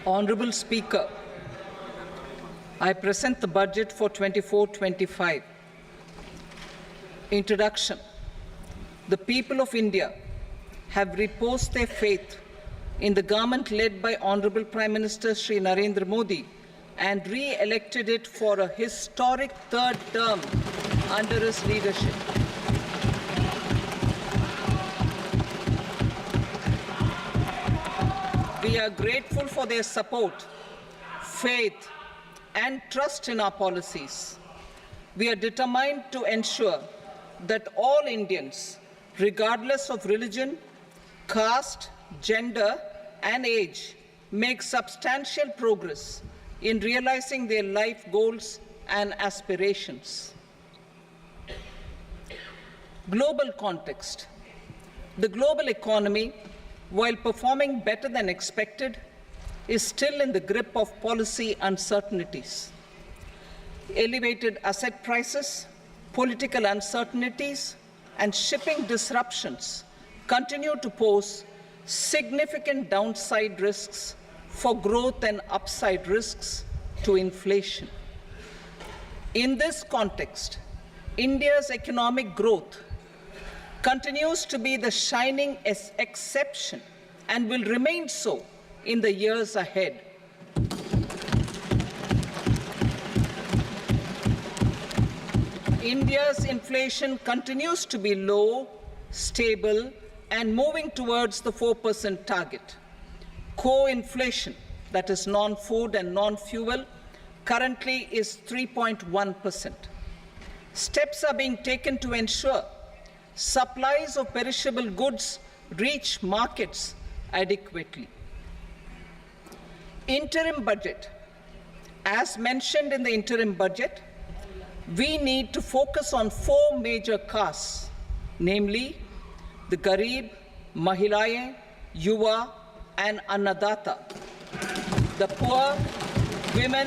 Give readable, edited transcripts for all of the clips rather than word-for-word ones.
Honourable Speaker, I present the budget for 24-25. Introduction. The people of India have reposed their faith in the government led by Honourable Prime Minister Shri Narendra Modi and re-elected it for a historic third term under his leadership. We are grateful for their support, faith, and trust in our policies. We are determined to ensure that all Indians, regardless of religion, caste, gender, and age, make substantial progress in realizing their life goals and aspirations. Global context. The global economy, while performing better than expected, is still in the grip of policy uncertainties. Elevated asset prices, political uncertainties, and shipping disruptions continue to pose significant downside risks for growth and upside risks to inflation. In this context, India's economic growth continues to be the shining exception and will remain so in the years ahead. India's inflation continues to be low, stable, and moving towards the 4% target. Core inflation, that is non-food and non-fuel, currently is 3.1%. Steps are being taken to ensure supplies of perishable goods reach markets adequately. Interim budget. As mentioned in the interim budget, we need to focus on 4 major castes, namely the Garib, Mahilaye, Yuva, and Annadata, the poor, women,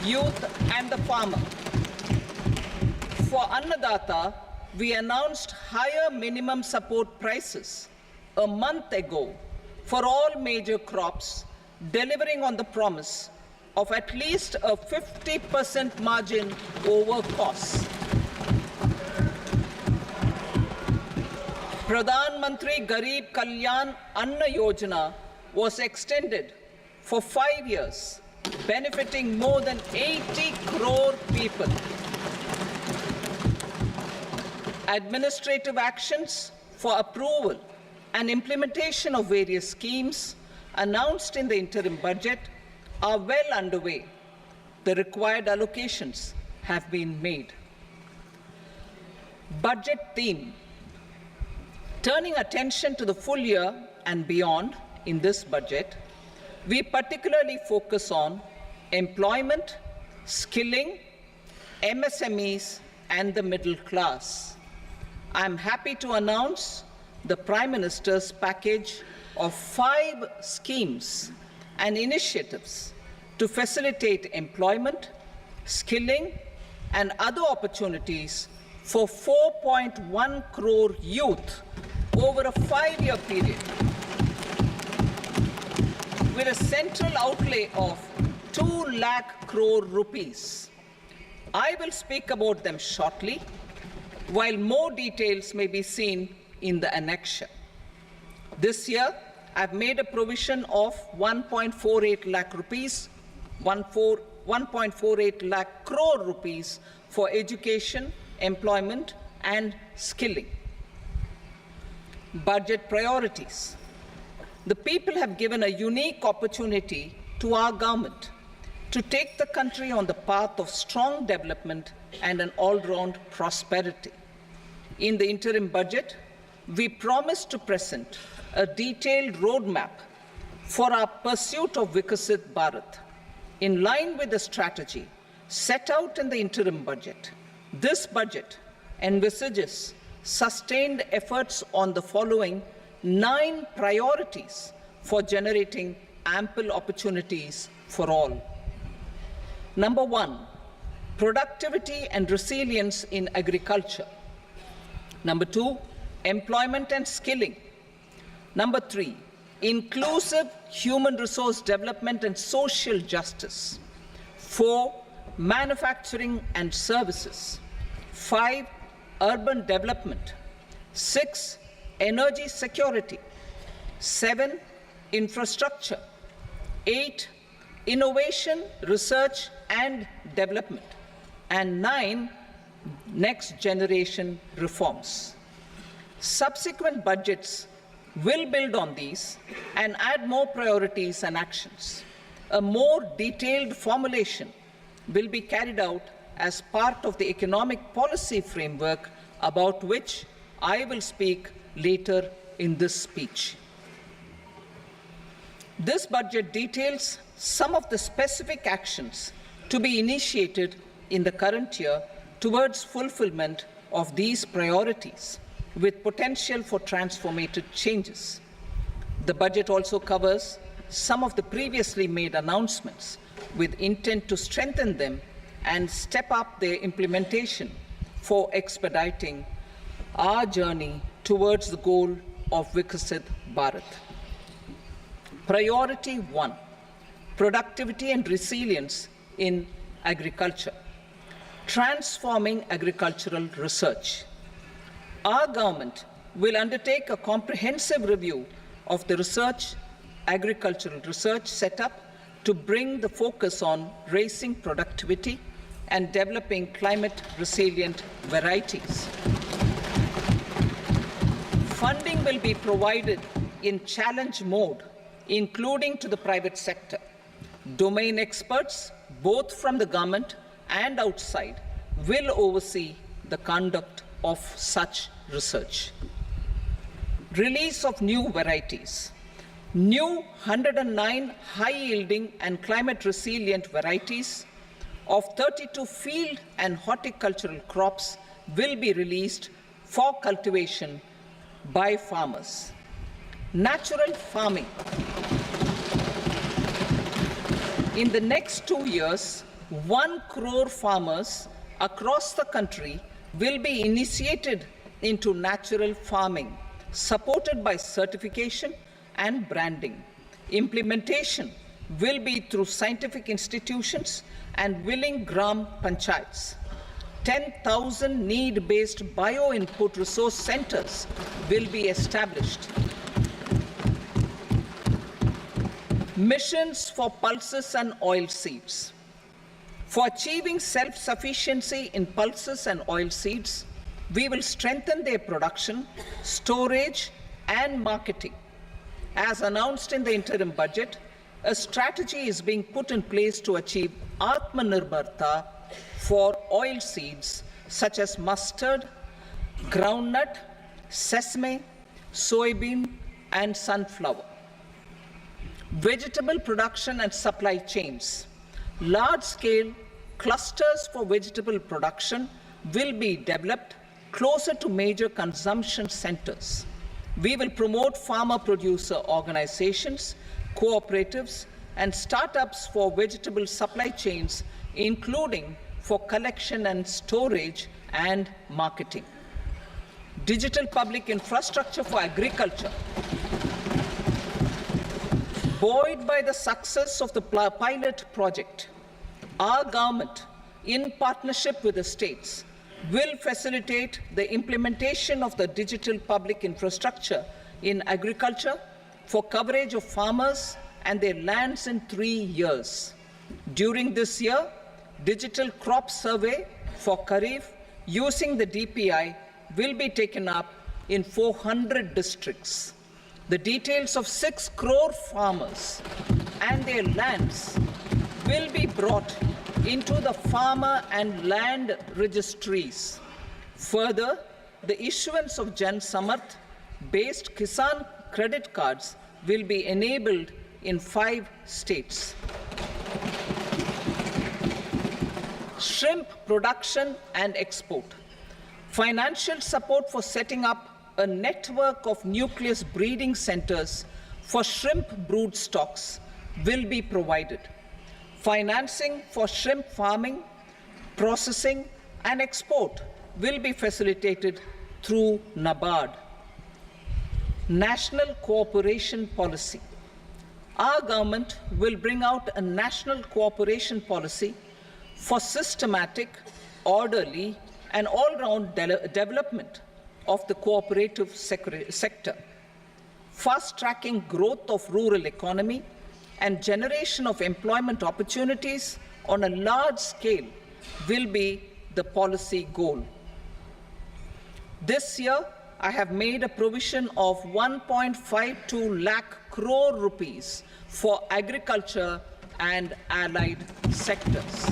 youth, and the farmer. For Annadata, we announced higher minimum support prices a month ago for all major crops, delivering on the promise of at least a 50% margin over costs. Pradhan Mantri Garib Kalyan Anna Yojana was extended for 5 years, benefiting more than 80 crore people. Administrative actions for approval and implementation of various schemes announced in the interim budget are well underway. The required allocations have been made. Budget theme. Turning attention to the full year and beyond in this budget, we particularly focus on employment, skilling, MSMEs, and the middle class. I am happy to announce the Prime Minister's package of 5 schemes and initiatives to facilitate employment, skilling, and other opportunities for 4.1 crore youth over a 5-year period, with a central outlay of 2 lakh crore rupees. I will speak about them shortly, while more details may be seen in the annexure. This year, I've made a provision of 1.48 lakh rupees, 1.48 lakh crore rupees for education, employment, and skilling. Budget priorities. The people have given a unique opportunity to our government to take the country on the path of strong development and an all-round prosperity. In the interim budget, we promise to present a detailed roadmap for our pursuit of Vikasit Bharat. In line with the strategy set out in the interim budget, this budget envisages sustained efforts on the following 9 priorities for generating ample opportunities for all. Number 1, productivity and resilience in agriculture. Number 2, employment and skilling. Number 3, inclusive human resource development and social justice. 4. Manufacturing and services. 5. Urban development. 6. Energy security. 7. Infrastructure. 8. Innovation, research and development. And 9. Next generation reforms. Subsequent budgets will build on these and add more priorities and actions. A more detailed formulation will be carried out as part of the economic policy framework about which I will speak later in this speech. This budget details some of the specific actions to be initiated in the current year towards fulfillment of these priorities, with potential for transformative changes. The budget also covers some of the previously made announcements with intent to strengthen them and step up their implementation for expediting our journey towards the goal of Viksit Bharat. Priority 1, productivity and resilience in agriculture. Transforming agricultural research. Our government will undertake a comprehensive review of the agricultural research setup to bring the focus on raising productivity and developing climate-resilient varieties. Funding will be provided in challenge mode, including to the private sector. Domain experts, both from the government and outside, will oversee the conduct of such research. Release of new varieties. New 109 high-yielding and climate-resilient varieties of 32 field and horticultural crops will be released for cultivation by farmers. Natural farming. In the next 2 years, 1 crore farmers across the country will be initiated into natural farming, supported by certification and branding. Implementation will be through scientific institutions and willing gram panchayats. 10,000 need-based bio-input resource centers will be established. Missions for pulses and oil seeds. For achieving self-sufficiency in pulses and oil seeds, we will strengthen their production, storage, and marketing. As announced in the interim budget, a strategy is being put in place to achieve Atmanirbharta for oil seeds such as mustard, groundnut, sesame, soybean, and sunflower. Vegetable production and supply chains. Large-scale clusters for vegetable production will be developed closer to major consumption centers. We will promote farmer-producer organizations, cooperatives, and startups for vegetable supply chains, including for collection and storage and marketing. Digital public infrastructure for agriculture. Buoyed by the success of the pilot project, our government, in partnership with the states, will facilitate the implementation of the digital public infrastructure in agriculture for coverage of farmers and their lands in 3 years. During this year, digital crop survey for Kharif using the DPI will be taken up in 400 districts. The details of 6 crore farmers and their lands will be brought into the farmer and land registries. Further, the issuance of Jan Samarth-based Kisan credit cards will be enabled in 5 states. Shrimp production and export. Financial support for setting up a network of nucleus breeding centers for shrimp brood stocks will be provided. Financing for shrimp farming, processing, and export will be facilitated through NABARD. National Cooperation Policy. Our government will bring out a national cooperation policy for systematic, orderly, and all-round development of the cooperative sector, fast-tracking growth of rural economy and generation of employment opportunities on a large scale will be the policy goal. This year, I have made a provision of 1.52 lakh crore rupees for agriculture and allied sectors.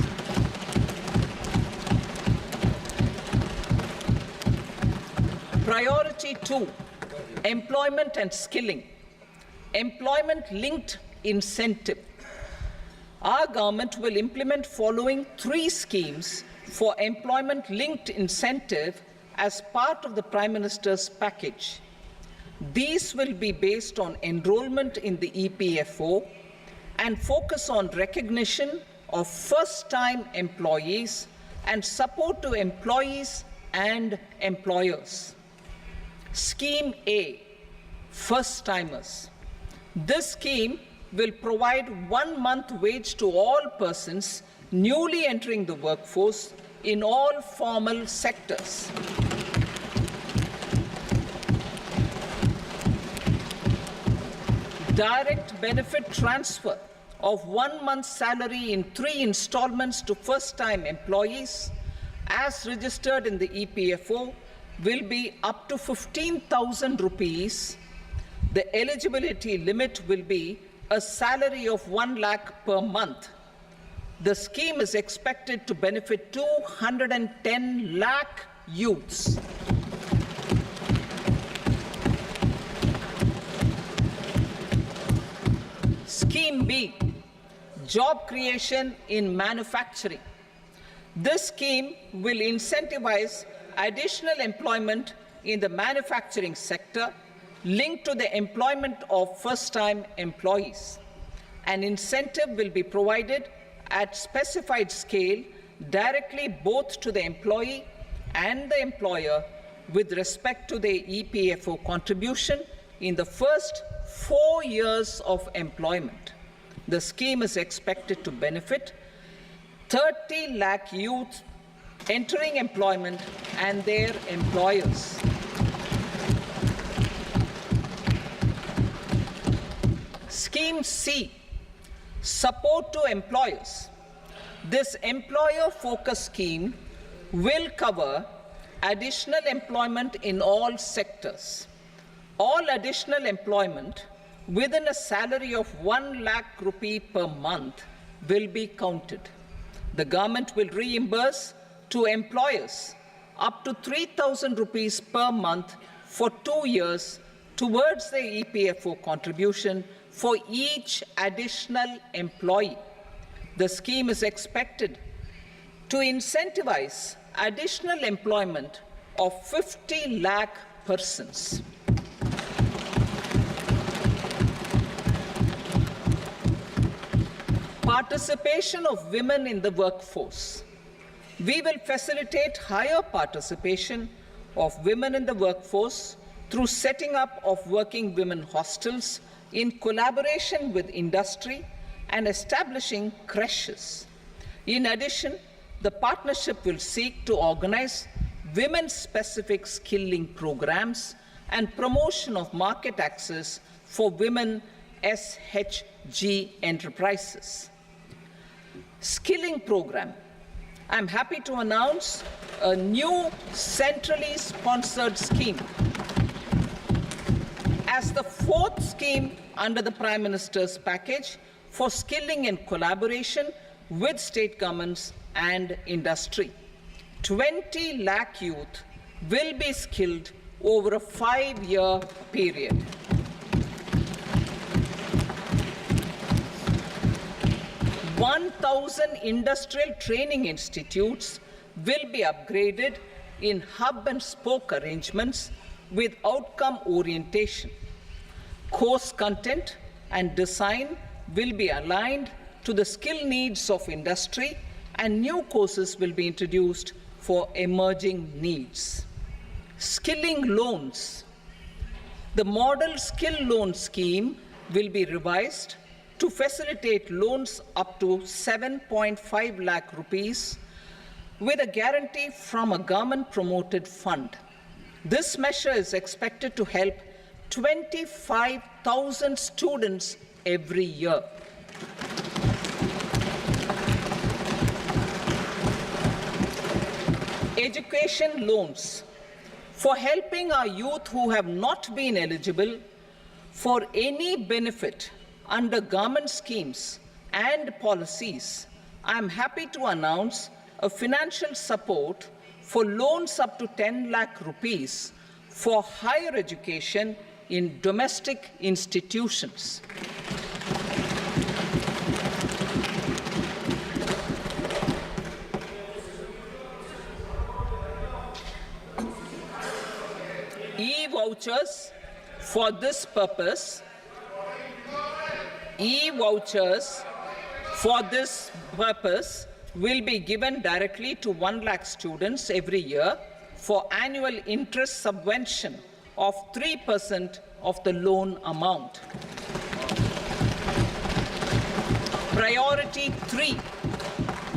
Priority 2, employment and skilling. Employment-linked incentive. Our government will implement following 3 schemes for employment-linked incentive as part of the Prime Minister's package. These will be based on enrollment in the EPFO and focus on recognition of first-time employees and support to employees and employers. Scheme A, first-timers. This scheme will provide 1 month wage to all persons newly entering the workforce in all formal sectors. Direct benefit transfer of 1 month's salary in 3 installments to first-time employees as registered in the EPFO will be up to 15,000 rupees. The eligibility limit will be a salary of 1 lakh per month. The scheme is expected to benefit 210 lakh youths. Scheme B, job creation in manufacturing. This scheme will incentivize additional employment in the manufacturing sector linked to the employment of first-time employees. An incentive will be provided at specified scale directly both to the employee and the employer with respect to the EPFO contribution in the first 4 years of employment. The scheme is expected to benefit 30 lakh youth entering employment and their employers. Scheme C, support to employers. This employer-focused scheme will cover additional employment in all sectors. All additional employment within a salary of 1 lakh rupee per month will be counted. The government will reimburse to employers up to 3,000 rupees per month for 2 years towards the EPFO contribution for each additional employee. The scheme is expected to incentivize additional employment of 50 lakh persons. Participation of women in the workforce. We will facilitate higher participation of women in the workforce through setting up of working women hostels in collaboration with industry and establishing creches. In addition, the partnership will seek to organize women-specific skilling programs and promotion of market access for women SHG enterprises. Skilling program. I'm happy to announce a new centrally sponsored scheme as the 4th scheme under the Prime Minister's package for skilling in collaboration with state governments and industry. 20 lakh youth will be skilled over a 5-year period. (1,000 industrial training institutes will be upgraded in hub and spoke arrangements with outcome orientation. Course content and design will be aligned to the skill needs of industry, and new courses will be introduced for emerging needs. Skilling loans. The model skill loan scheme will be revised to facilitate loans up to 7.5 lakh rupees with a guarantee from a government-promoted fund. This measure is expected to help 25,000 students every year. Education loans for helping our youth who have not been eligible for any benefit under government schemes and policies. I am happy to announce a financial support for loans up to 10 lakh rupees for higher education in domestic institutions. E-vouchers for this purpose. E-vouchers for this purpose will be given directly to 1 lakh students every year for annual interest subvention of 3% of the loan amount. Priority 3,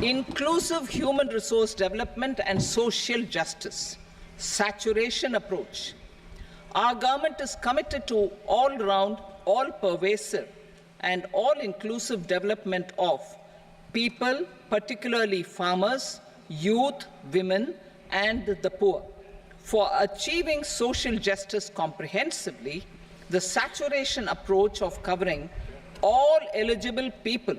inclusive human resource development and social justice, saturation approach. Our government is committed to all-round, all-pervasive and all-inclusive development of people, particularly farmers, youth, women, and the poor. For achieving social justice comprehensively, the saturation approach of covering all eligible people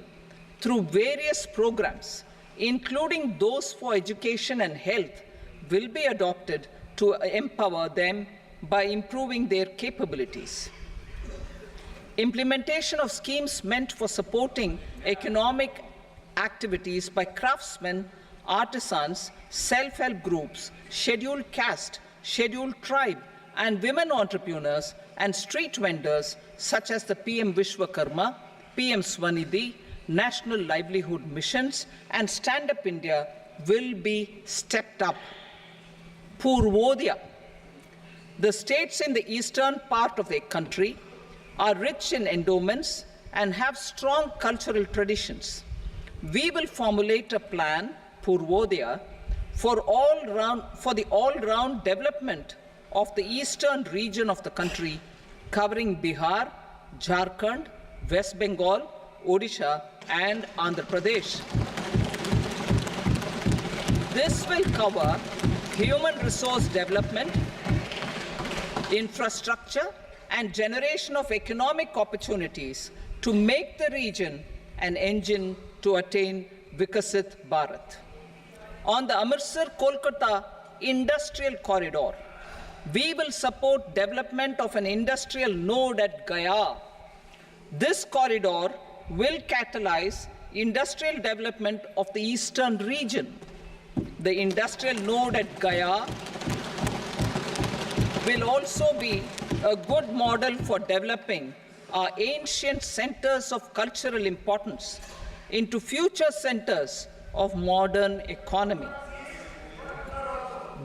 through various programs, including those for education and health, will be adopted to empower them by improving their capabilities. Implementation of schemes meant for supporting economic activities by craftsmen, artisans, self-help groups, scheduled caste, scheduled tribe, and women entrepreneurs and street vendors such as the PM Vishwakarma, PM Swanidhi, National Livelihood Missions, and Stand Up India will be stepped up. Purvodaya. The states in the eastern part of the country are rich in endowments and have strong cultural traditions. We will formulate a plan, Purvodaya, for the all-round development of the eastern region of the country, covering Bihar, Jharkhand, West Bengal, Odisha, and Andhra Pradesh. This will cover human resource development, infrastructure, and generation of economic opportunities to make the region an engine to attain Vikasit Bharat. On the Amritsar-Kolkata Industrial Corridor, we will support development of an industrial node at Gaya. This corridor will catalyze industrial development of the eastern region. The industrial node at Gaya will also be a good model for developing our ancient centers of cultural importance into future centers of modern economy.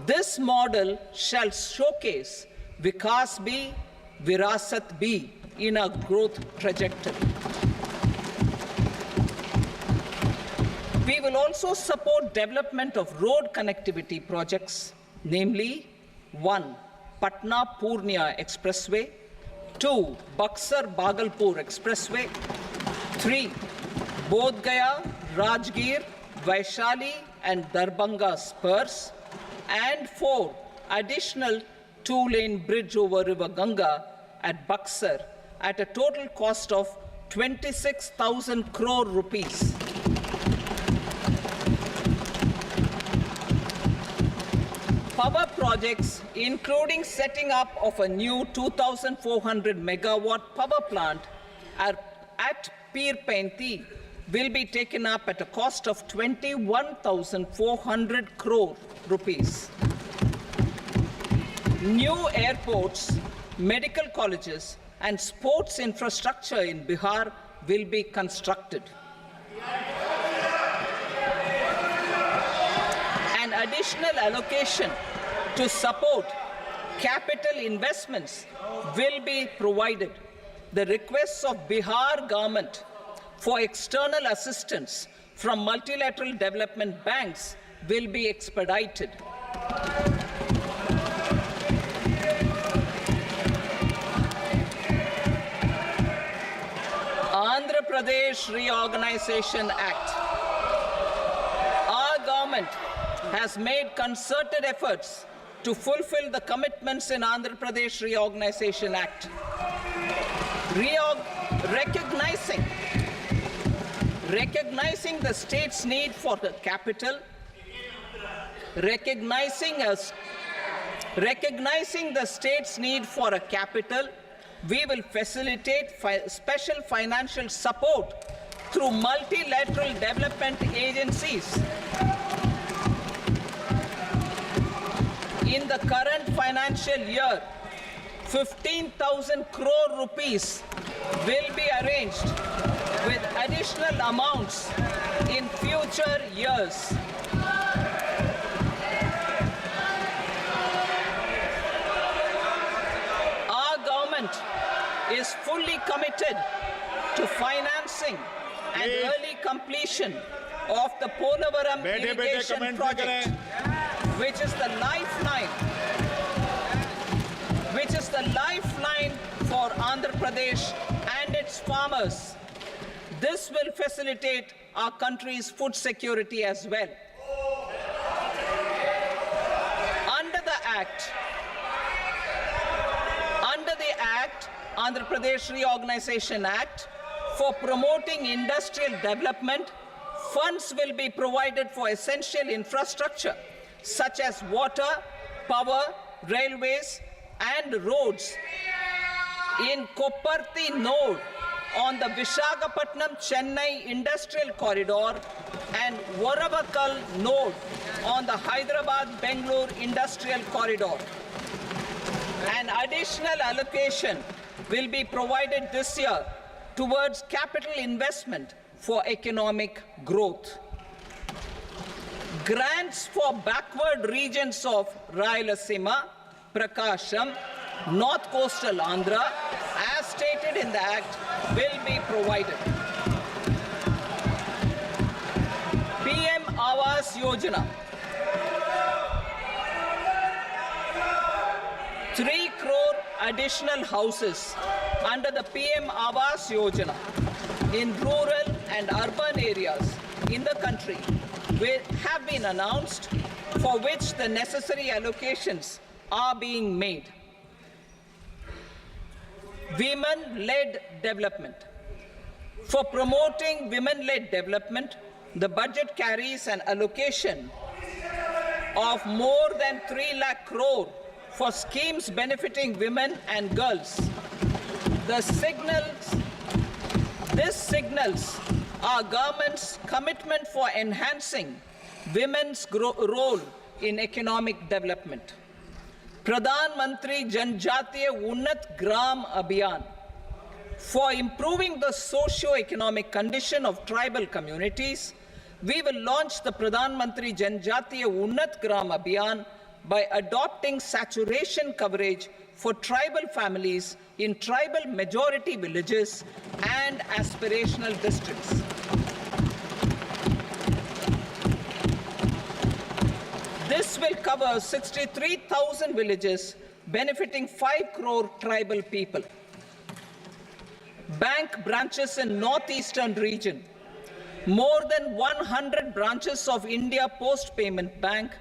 This model shall showcase Vikas B, Virasat B in our growth trajectory. We will also support development of road connectivity projects, namely 1. Patna-Purnia Expressway, 2. Buxar-Bhagalpur Expressway, 3. Bodh Gaya, Rajgir, Vaishali and Darbhanga spurs, and 4. Additional 2-lane bridge over River Ganga at Buxar at a total cost of 26,000 crore rupees. Power projects, including setting up of a new 2,400 megawatt power plant at Peer Painti, will be taken up at a cost of 21,400 crore rupees. New airports, medical colleges, and sports infrastructure in Bihar will be constructed. An additional allocation to support capital investments will be provided. The requests of Bihar government for external assistance from multilateral development banks will be expedited. Andhra Pradesh Reorganization Act. Our government has made concerted efforts to fulfill the commitments in Andhra Pradesh Reorganization Act. Recognizing the state's need for the capital, recognizing the state's need for a capital, we will facilitate special financial support through multilateral development agencies. In the current financial year, 15,000 crore rupees will be arranged with additional amounts in future years. Our government is fully committed to financing and early completion of the Polavaram irrigation project, which is the lifeline for Andhra Pradesh and its farmers. This will facilitate our country's food security as well. Under the Act, Andhra Pradesh Reorganization Act, for promoting industrial development, funds will be provided for essential infrastructure such as water, power, railways, and roads. In Kopparthi node on the Visakhapatnam-Chennai Industrial Corridor and Varavakal node on the Hyderabad-Bangalore Industrial Corridor. An additional allocation will be provided this year towards capital investment for economic growth. Grants for backward regions of Rayalaseema, Prakasham, North Coastal Andhra, as stated in the Act, will be provided. PM Awas Yojana. 3 crore additional houses under the PM Awas Yojana in rural and urban areas in the country have been announced, for which the necessary allocations are being made. Women-led development. For promoting women-led development, the budget carries an allocation of more than 3 lakh crore for schemes benefiting women and girls. This signals our government's commitment for enhancing women's role in economic development. Pradhan Mantri Janjatiya Unnat Gram Abhiyan. For improving the socio-economic condition of tribal communities, we will launch the Pradhan Mantri Janjatiya Unnat Gram Abhiyan by adopting saturation coverage for tribal families in tribal majority villages and aspirational districts. This will cover 63,000 villages, benefiting 5 crore tribal people. Bank branches in northeastern region. More than 100 branches of India Post Payment Bank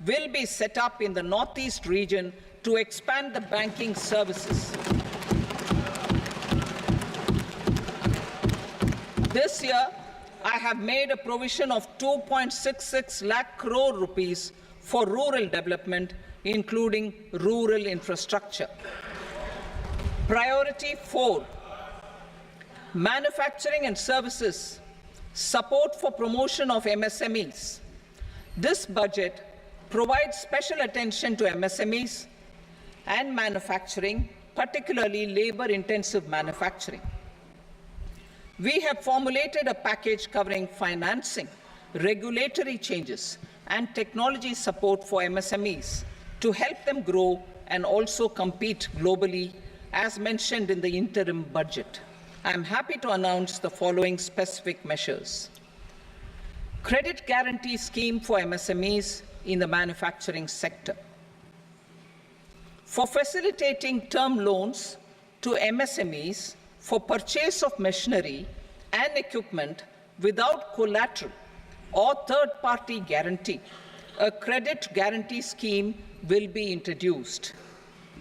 will be set up in the northeast region to expand the banking services. This year, I have made a provision of 2.66 lakh crore rupees for rural development, including rural infrastructure. Priority 4, manufacturing and services, support for promotion of MSMEs. This budget provides special attention to MSMEs and manufacturing, particularly labor-intensive manufacturing. We have formulated a package covering financing, regulatory changes, and technology support for MSMEs to help them grow and also compete globally, as mentioned in the interim budget. I am happy to announce the following specific measures. Credit guarantee scheme for MSMEs in the manufacturing sector. For facilitating term loans to MSMEs for purchase of machinery and equipment without collateral or third-party guarantee, a credit guarantee scheme will be introduced.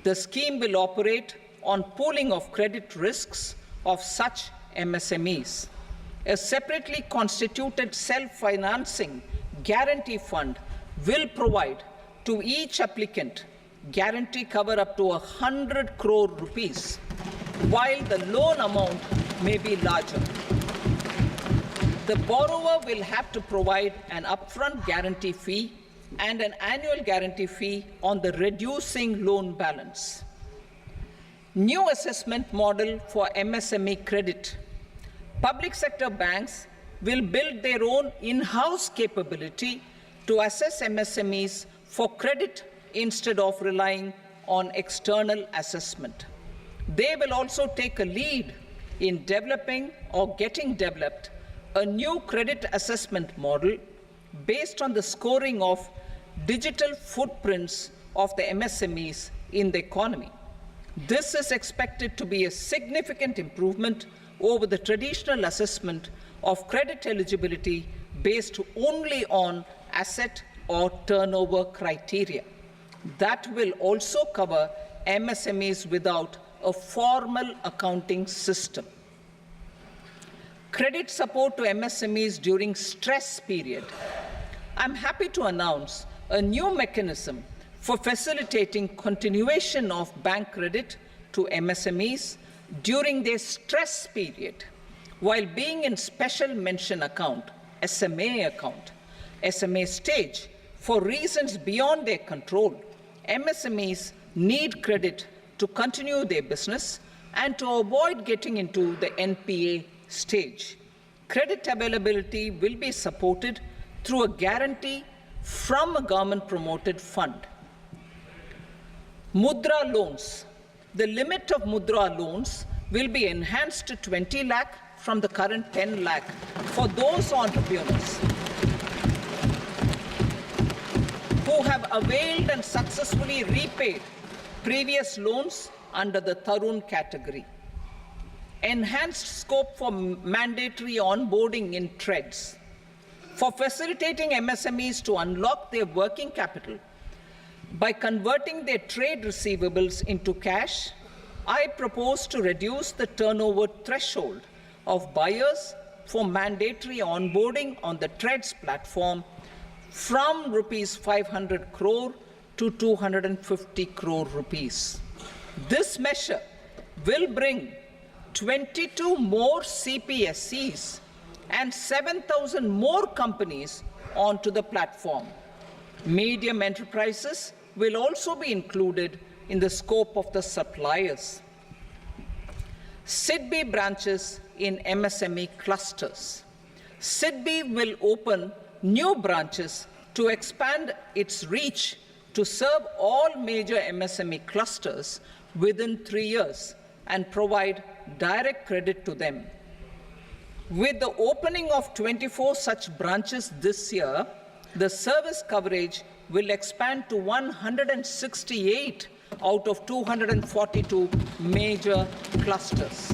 The scheme will operate on pooling of credit risks of such MSMEs. A separately constituted self-financing guarantee fund will provide to each applicant guarantee cover up to 100 crore rupees, while the loan amount may be larger. The borrower will have to provide an upfront guarantee fee and an annual guarantee fee on the reducing loan balance. New assessment model for MSME credit. Public sector banks will build their own in-house capability to assess MSMEs for credit instead of relying on external assessment. They will also take a lead in developing or getting developed a new credit assessment model based on the scoring of digital footprints of the MSMEs in the economy. This is expected to be a significant improvement over the traditional assessment of credit eligibility based only on asset or turnover criteria. That will also cover MSMEs without a formal accounting system. Credit support to MSMEs during stress period. I'm happy to announce a new mechanism for facilitating continuation of bank credit to MSMEs during their stress period while being in special mention account, SMA stage, for reasons beyond their control. MSMEs need credit to continue their business and to avoid getting into the NPA stage. Credit availability will be supported through a guarantee from a government-promoted fund. Mudra loans. The limit of Mudra loans will be enhanced to 20 lakh from the current 10 lakh for those entrepreneurs who have availed and successfully repaid previous loans under the Tarun category. Enhanced scope for mandatory onboarding in trades. For facilitating MSMEs to unlock their working capital by converting their trade receivables into cash, I propose to reduce the turnover threshold of buyers for mandatory onboarding on the trades platform from rupees 500 crore to 250 crore rupees. This measure will bring 22 more CPSCs and 7,000 more companies onto the platform. Medium enterprises will also be included in the scope of the suppliers. SIDBI branches in MSME clusters. SIDBI will open new branches to expand its reach to serve all major MSME clusters within 3 years and provide direct credit to them. With the opening of 24 such branches this year, the service coverage will expand to 168 out of 242 major clusters.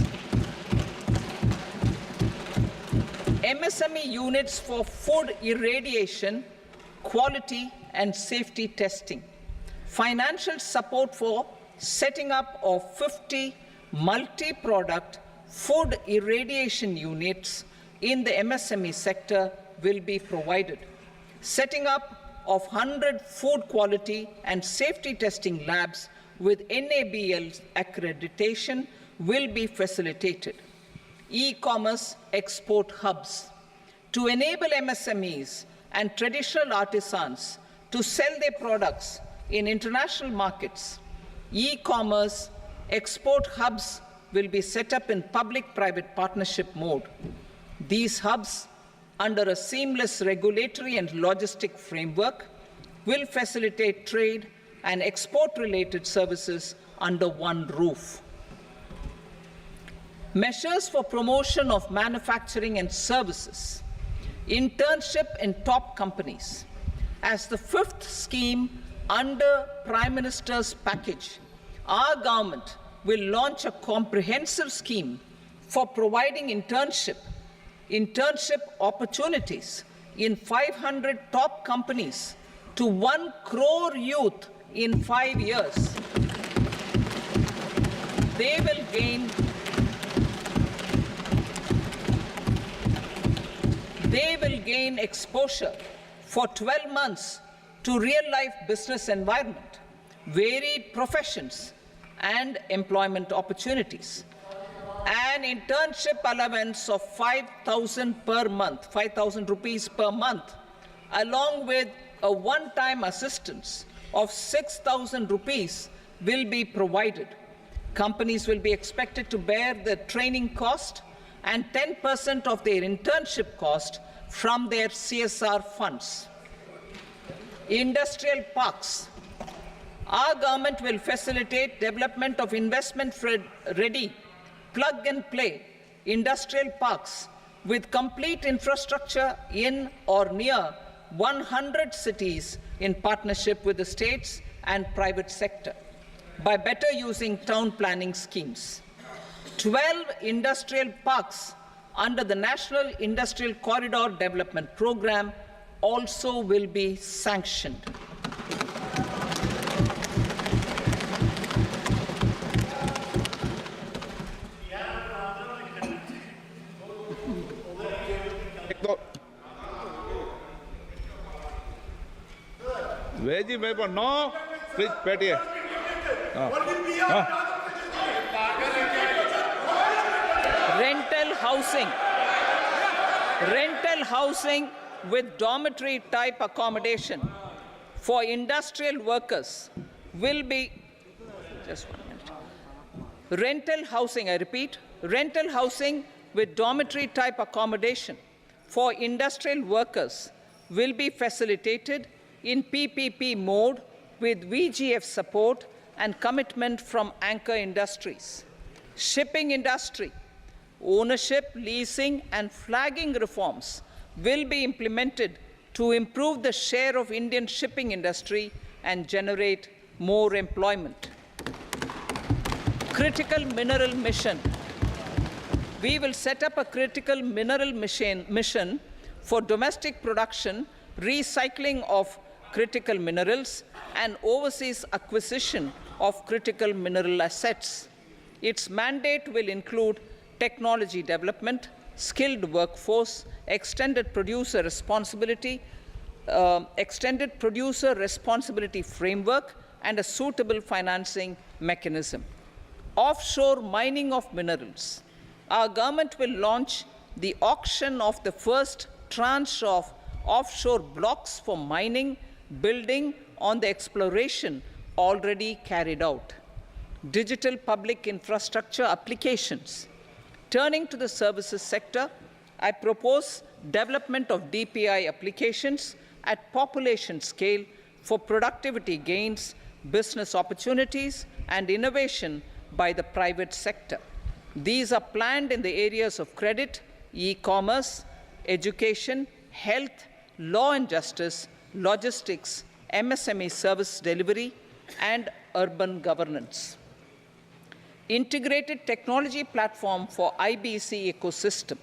MSME units for food irradiation, quality and safety testing. Financial support for setting up of 50 multi-product food irradiation units in the MSME sector will be provided. Setting up of 100 food quality and safety testing labs with NABL accreditation will be facilitated. E-commerce export hubs to enable MSMEs and traditional artisans to sell their products in international markets. E-commerce export hubs will be set up in public-private partnership mode. These hubs, under a seamless regulatory and logistic framework, will facilitate trade and export-related services under one roof. Measures for promotion of manufacturing and services. Internship in top companies. As the fifth scheme under Prime Minister's package, our government will launch a comprehensive scheme for providing internship opportunities in 500 top companies to 1 crore youth in 5 years. They will gain exposure for 12 months to real-life business environment, varied professions, and employment opportunities. An internship allowance of 5,000 per month, 5,000 rupees per month, along with a one-time assistance of 6,000 rupees will be provided. Companies will be expected to bear the training cost and 10% of their internship cost from their CSR funds. Industrial parks. Our government will facilitate development of investment-ready, plug-and-play industrial parks with complete infrastructure in or near 100 cities in partnership with the states and private sector by better using town planning schemes. 12 industrial parks under the National Industrial Corridor Development Program also will be sanctioned. Veji paper, no. Please, Petty. Rental housing with dormitory type accommodation for industrial workers will be, just 1 minute. Rental housing, I repeat, rental housing with dormitory type accommodation for industrial workers will be facilitated in PPP mode with VGF support and commitment from anchor industries. Shipping industry, ownership, leasing, and flagging reforms will be implemented to improve the share of Indian shipping industry and generate more employment. Critical mineral mission. We will set up a critical mineral mission for domestic production, recycling of critical minerals, and overseas acquisition of critical mineral assets. Its mandate will include technology development, skilled workforce, extended producer responsibility framework, and a suitable financing mechanism. Offshore mining of minerals. Our government will launch the auction of the first tranche of offshore blocks for mining, building on the exploration already carried out. Digital public infrastructure applications. Turning to the services sector, I propose development of DPI applications at population scale for productivity gains, business opportunities, and innovation by the private sector. These are planned in the areas of credit, e-commerce, education, health, law and justice, logistics, MSME service delivery, and urban governance. Integrated technology platform for IBC ecosystem.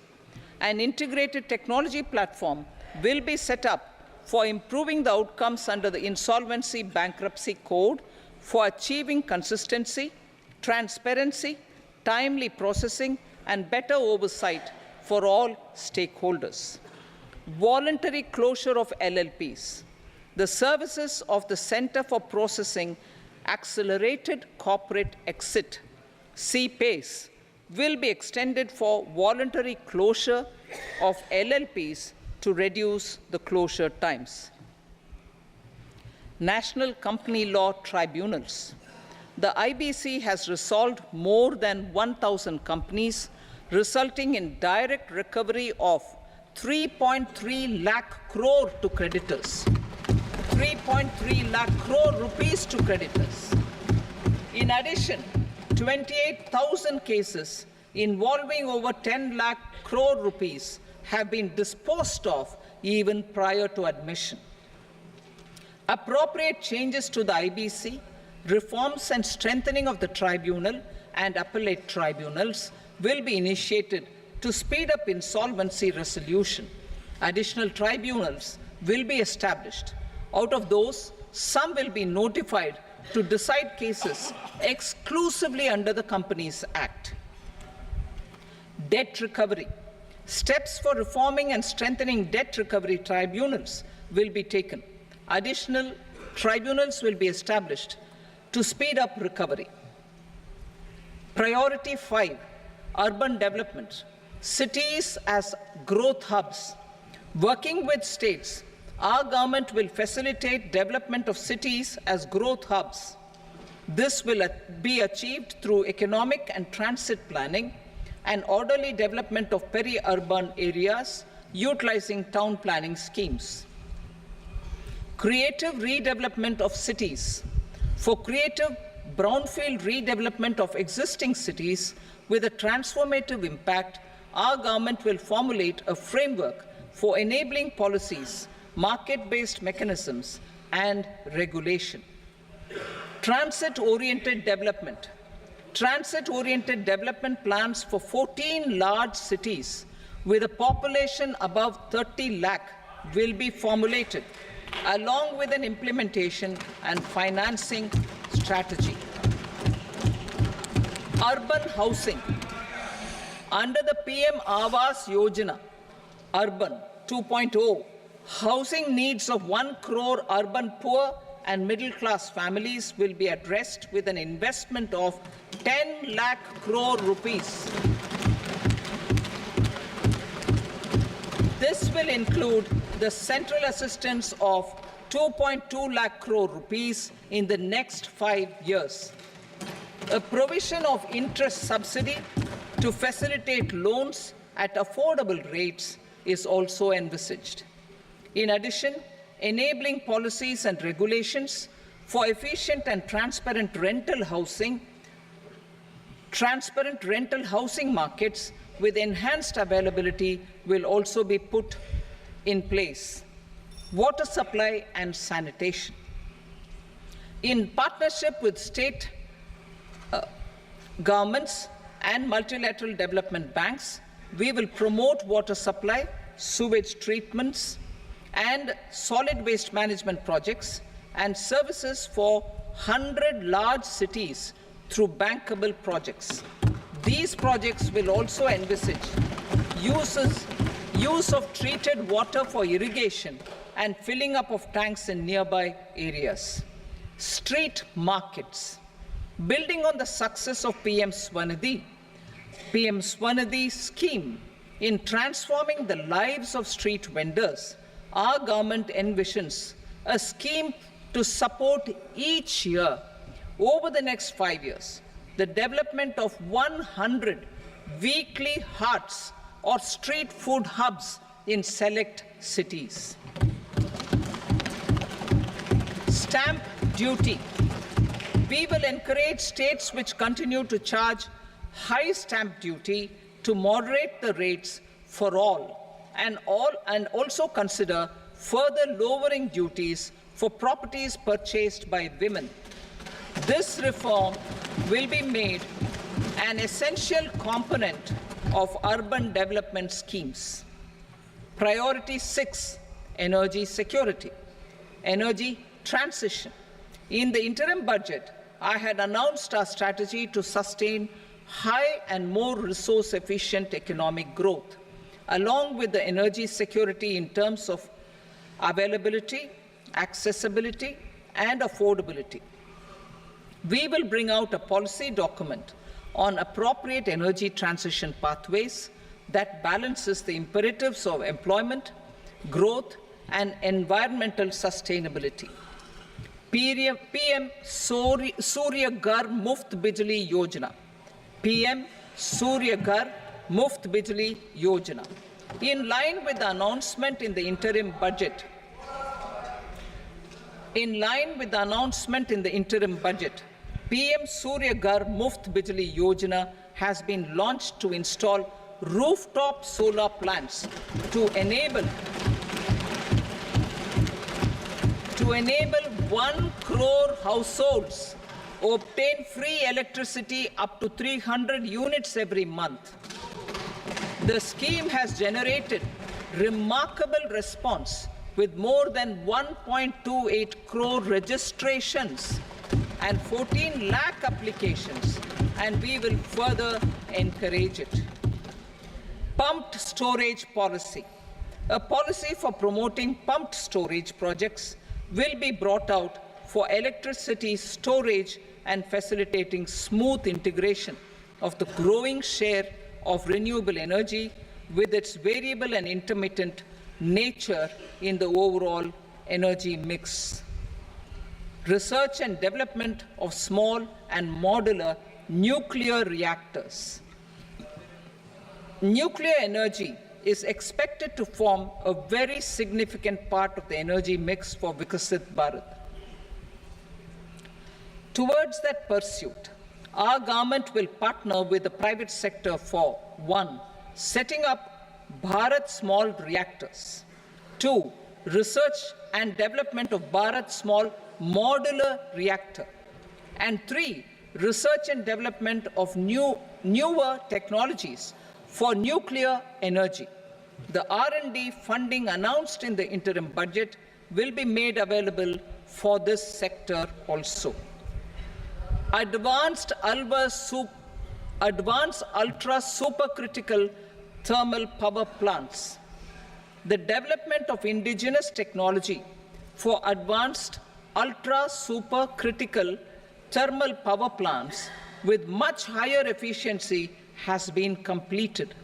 An integrated technology platform will be set up for improving the outcomes under the Insolvency Bankruptcy Code for achieving consistency, transparency, timely processing, and better oversight for all stakeholders. Voluntary closure of LLPs. The services of the Center for Processing Accelerated Corporate Exit, CPACE, will be extended for voluntary closure of LLPs to reduce the closure times. National Company Law Tribunals. The IBC has resolved more than 1,000 companies, resulting in direct recovery of 3.3 lakh crore to creditors. 3.3 lakh crore rupees to creditors. In addition, 28,000 cases involving over 10 lakh crore rupees have been disposed of even prior to admission. Appropriate changes to the IBC, reforms and strengthening of the tribunal and appellate tribunals will be initiated to speed up insolvency resolution. Additional tribunals will be established. Out of those, some will be notified to decide cases exclusively under the Companies Act. Debt recovery. Steps for reforming and strengthening debt recovery tribunals will be taken. Additional tribunals will be established to speed up recovery. Priority 5, urban development. Cities as growth hubs. Working with states, our government will facilitate development of cities as growth hubs. This will be achieved through economic and transit planning and orderly development of peri-urban areas utilizing town planning schemes. Creative redevelopment of cities. For creative brownfield redevelopment of existing cities with a transformative impact, our government will formulate a framework for enabling policies, market-based mechanisms, and regulation. Transit-oriented development. Transit-oriented development plans for 14 large cities with a population above 30 lakh will be formulated, along with an implementation and financing strategy. Urban housing. Under the PM Awas Yojana, Urban 2.0, housing needs of 1 crore urban poor and middle-class families will be addressed with an investment of 10 lakh crore rupees. This will include the central assistance of 2.2 lakh crore rupees in the next 5 years. A provision of interest subsidy to facilitate loans at affordable rates is also envisaged. In addition, enabling policies and regulations for efficient and transparent rental housing markets with enhanced availability will also be put in place. Water supply and sanitation. In partnership with state governments and multilateral development banks, we will promote water supply, sewage treatments, and solid waste management projects and services for 100 large cities through bankable projects. These projects will also envisage use of treated water for irrigation and filling up of tanks in nearby areas. Street markets. Building on the success of PM Swanidhi scheme in transforming the lives of street vendors, our government envisions a scheme to support each year over the next 5 years the development of 100 weekly hearts or street food hubs in select cities. Stamp duty. We will encourage states which continue to charge high stamp duty to moderate the rates for all and also consider further lowering duties for properties purchased by women. This reform will be made an essential component of urban development schemes. Priority 6, energy security, energy transition. In the interim budget, I had announced our strategy to sustain high and more resource-efficient economic growth, along with the energy security in terms of availability, accessibility, and affordability. We will bring out a policy document on appropriate energy transition pathways that balances the imperatives of employment, growth, and environmental sustainability. PM Surya Ghar Muft Bijli Yojana. PM Surya Ghar Muft Bijli Yojana. In line with the announcement in the interim budget, In line with the announcement in the interim budget, PM Surya Ghar Muft Bijli Yojana has been launched to install rooftop solar plants to enable 1 crore households obtain free electricity up to 300 units every month. The scheme has generated remarkable response with more than 1.28 crore registrations and 14 lakh applications, and we will further encourage it. Pumped storage policy. A policy for promoting pumped storage projects will be brought out for electricity storage and facilitating smooth integration of the growing share of renewable energy with its variable and intermittent nature in the overall energy mix. Research and development of small and modular nuclear reactors. Nuclear energy is expected to form a very significant part of the energy mix for Vikasit Bharat. Towards that pursuit, our government will partner with the private sector for 1. Setting up Bharat Small Reactors, 2. Research and development of Bharat Small Modular Reactor, and 3. Research and development of newer technologies for nuclear energy. The R&D funding announced in the interim budget will be made available for this sector also. Advanced ultra supercritical thermal power plants. The development of indigenous technology for advanced ultra supercritical thermal power plants with much higher efficiency has been completed.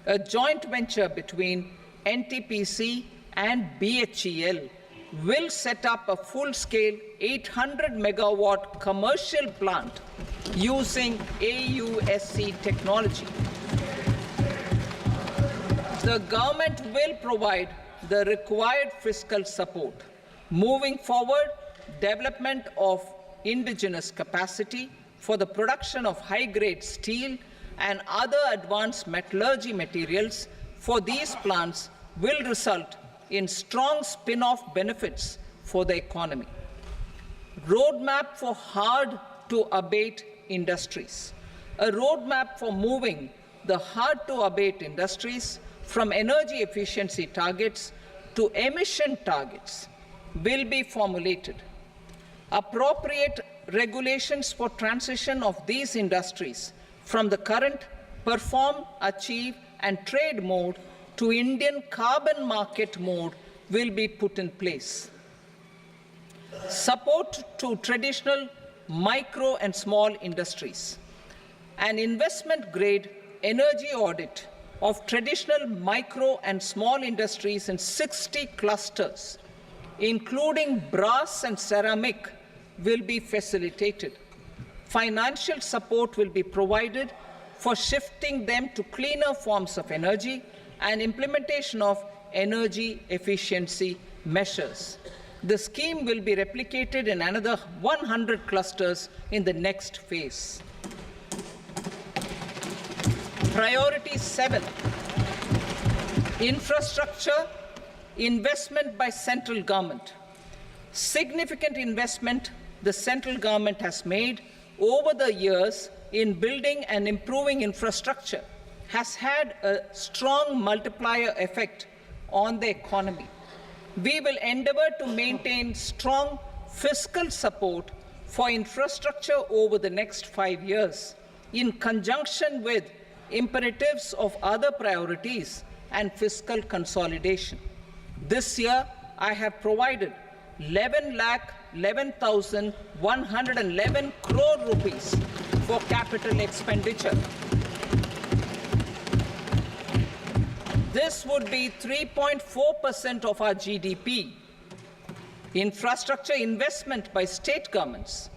A joint venture between NTPC and BHEL will set up a full-scale 800 megawatt commercial plant using AUSC technology. The government will provide the required fiscal support. Moving forward, development of indigenous capacity for the production of high-grade steel and other advanced metallurgy materials for these plants will result in strong spin-off benefits for the economy. Roadmap for hard-to-abate industries. A roadmap for moving the hard-to-abate industries from energy efficiency targets to emission targets will be formulated. Appropriate regulations for transition of these industries from the current perform, achieve, and trade mode to Indian carbon market mode will be put in place. Support to traditional micro and small industries. An investment-grade energy audit of traditional micro and small industries in 60 clusters, including brass and ceramic, will be facilitated. Financial support will be provided for shifting them to cleaner forms of energy and implementation of energy efficiency measures. The scheme will be replicated in another 100 clusters in the next phase. Priority 7, infrastructure investment by central government. Significant investment the central government has made over the years in building and improving infrastructure has had a strong multiplier effect on the economy. We will endeavor to maintain strong fiscal support for infrastructure over the next 5 years in conjunction with imperatives of other priorities and fiscal consolidation. This year, I have provided 11,11,111 crore rupees for capital expenditure. This would be 3.4% of our GDP. Infrastructure investment by state governments.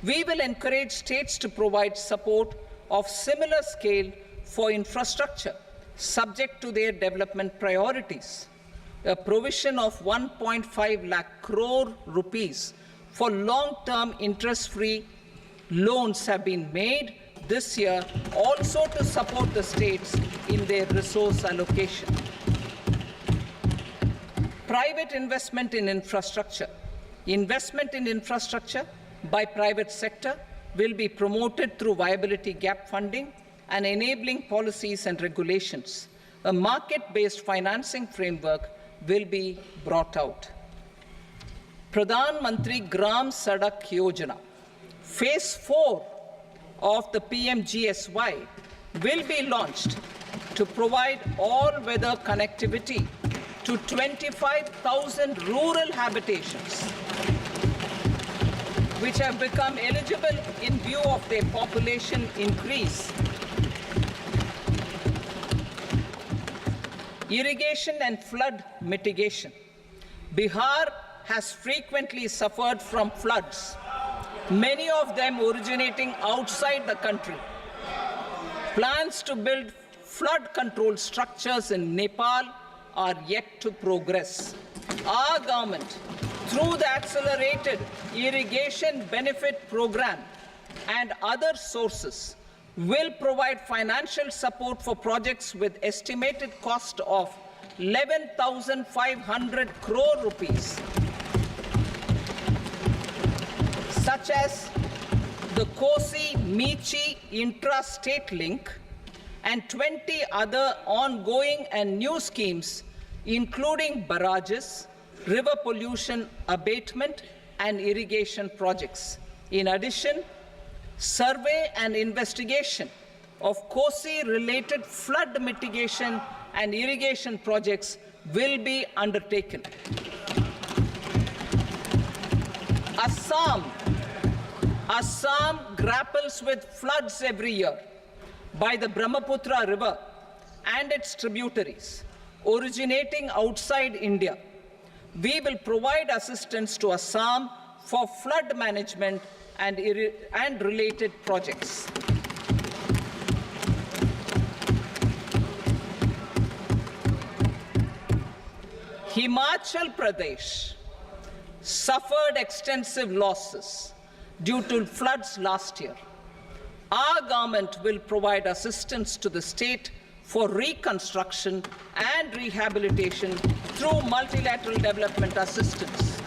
We will encourage states to provide support of similar scale for infrastructure, subject to their development priorities. a provision of 1.5 lakh crore rupees for long-term interest-free loans have been made this year also to support the states in their resource allocation. Private investment in infrastructure. Investment in infrastructure by private sector will be promoted through viability gap funding and enabling policies and regulations. A market-based financing framework will be brought out. Pradhan Mantri Gram Sadak Yojana, Phase 4 of the PMGSY will be launched to provide all-weather connectivity to 25,000 rural habitations, which have become eligible in view of their population increase. Irrigation and flood mitigation. Bihar has frequently suffered from floods, many of them originating outside the country. Plans to build flood control structures in Nepal are yet to progress. Our government, through the Accelerated Irrigation Benefit Program and other sources, will provide financial support for projects with estimated cost of 11,500 crore rupees, such as the Kosi-Michi intra-state link and 20 other ongoing and new schemes, including barrages, river pollution abatement, and irrigation projects. In addition, survey and investigation of Kosi-related flood mitigation and irrigation projects will be undertaken. Assam grapples with floods every year by the Brahmaputra River and its tributaries originating outside India. We will provide assistance to Assam for flood management and related projects. Himachal Pradesh suffered extensive losses due to floods last year. Our government will provide assistance to the state for reconstruction and rehabilitation through multilateral development assistance.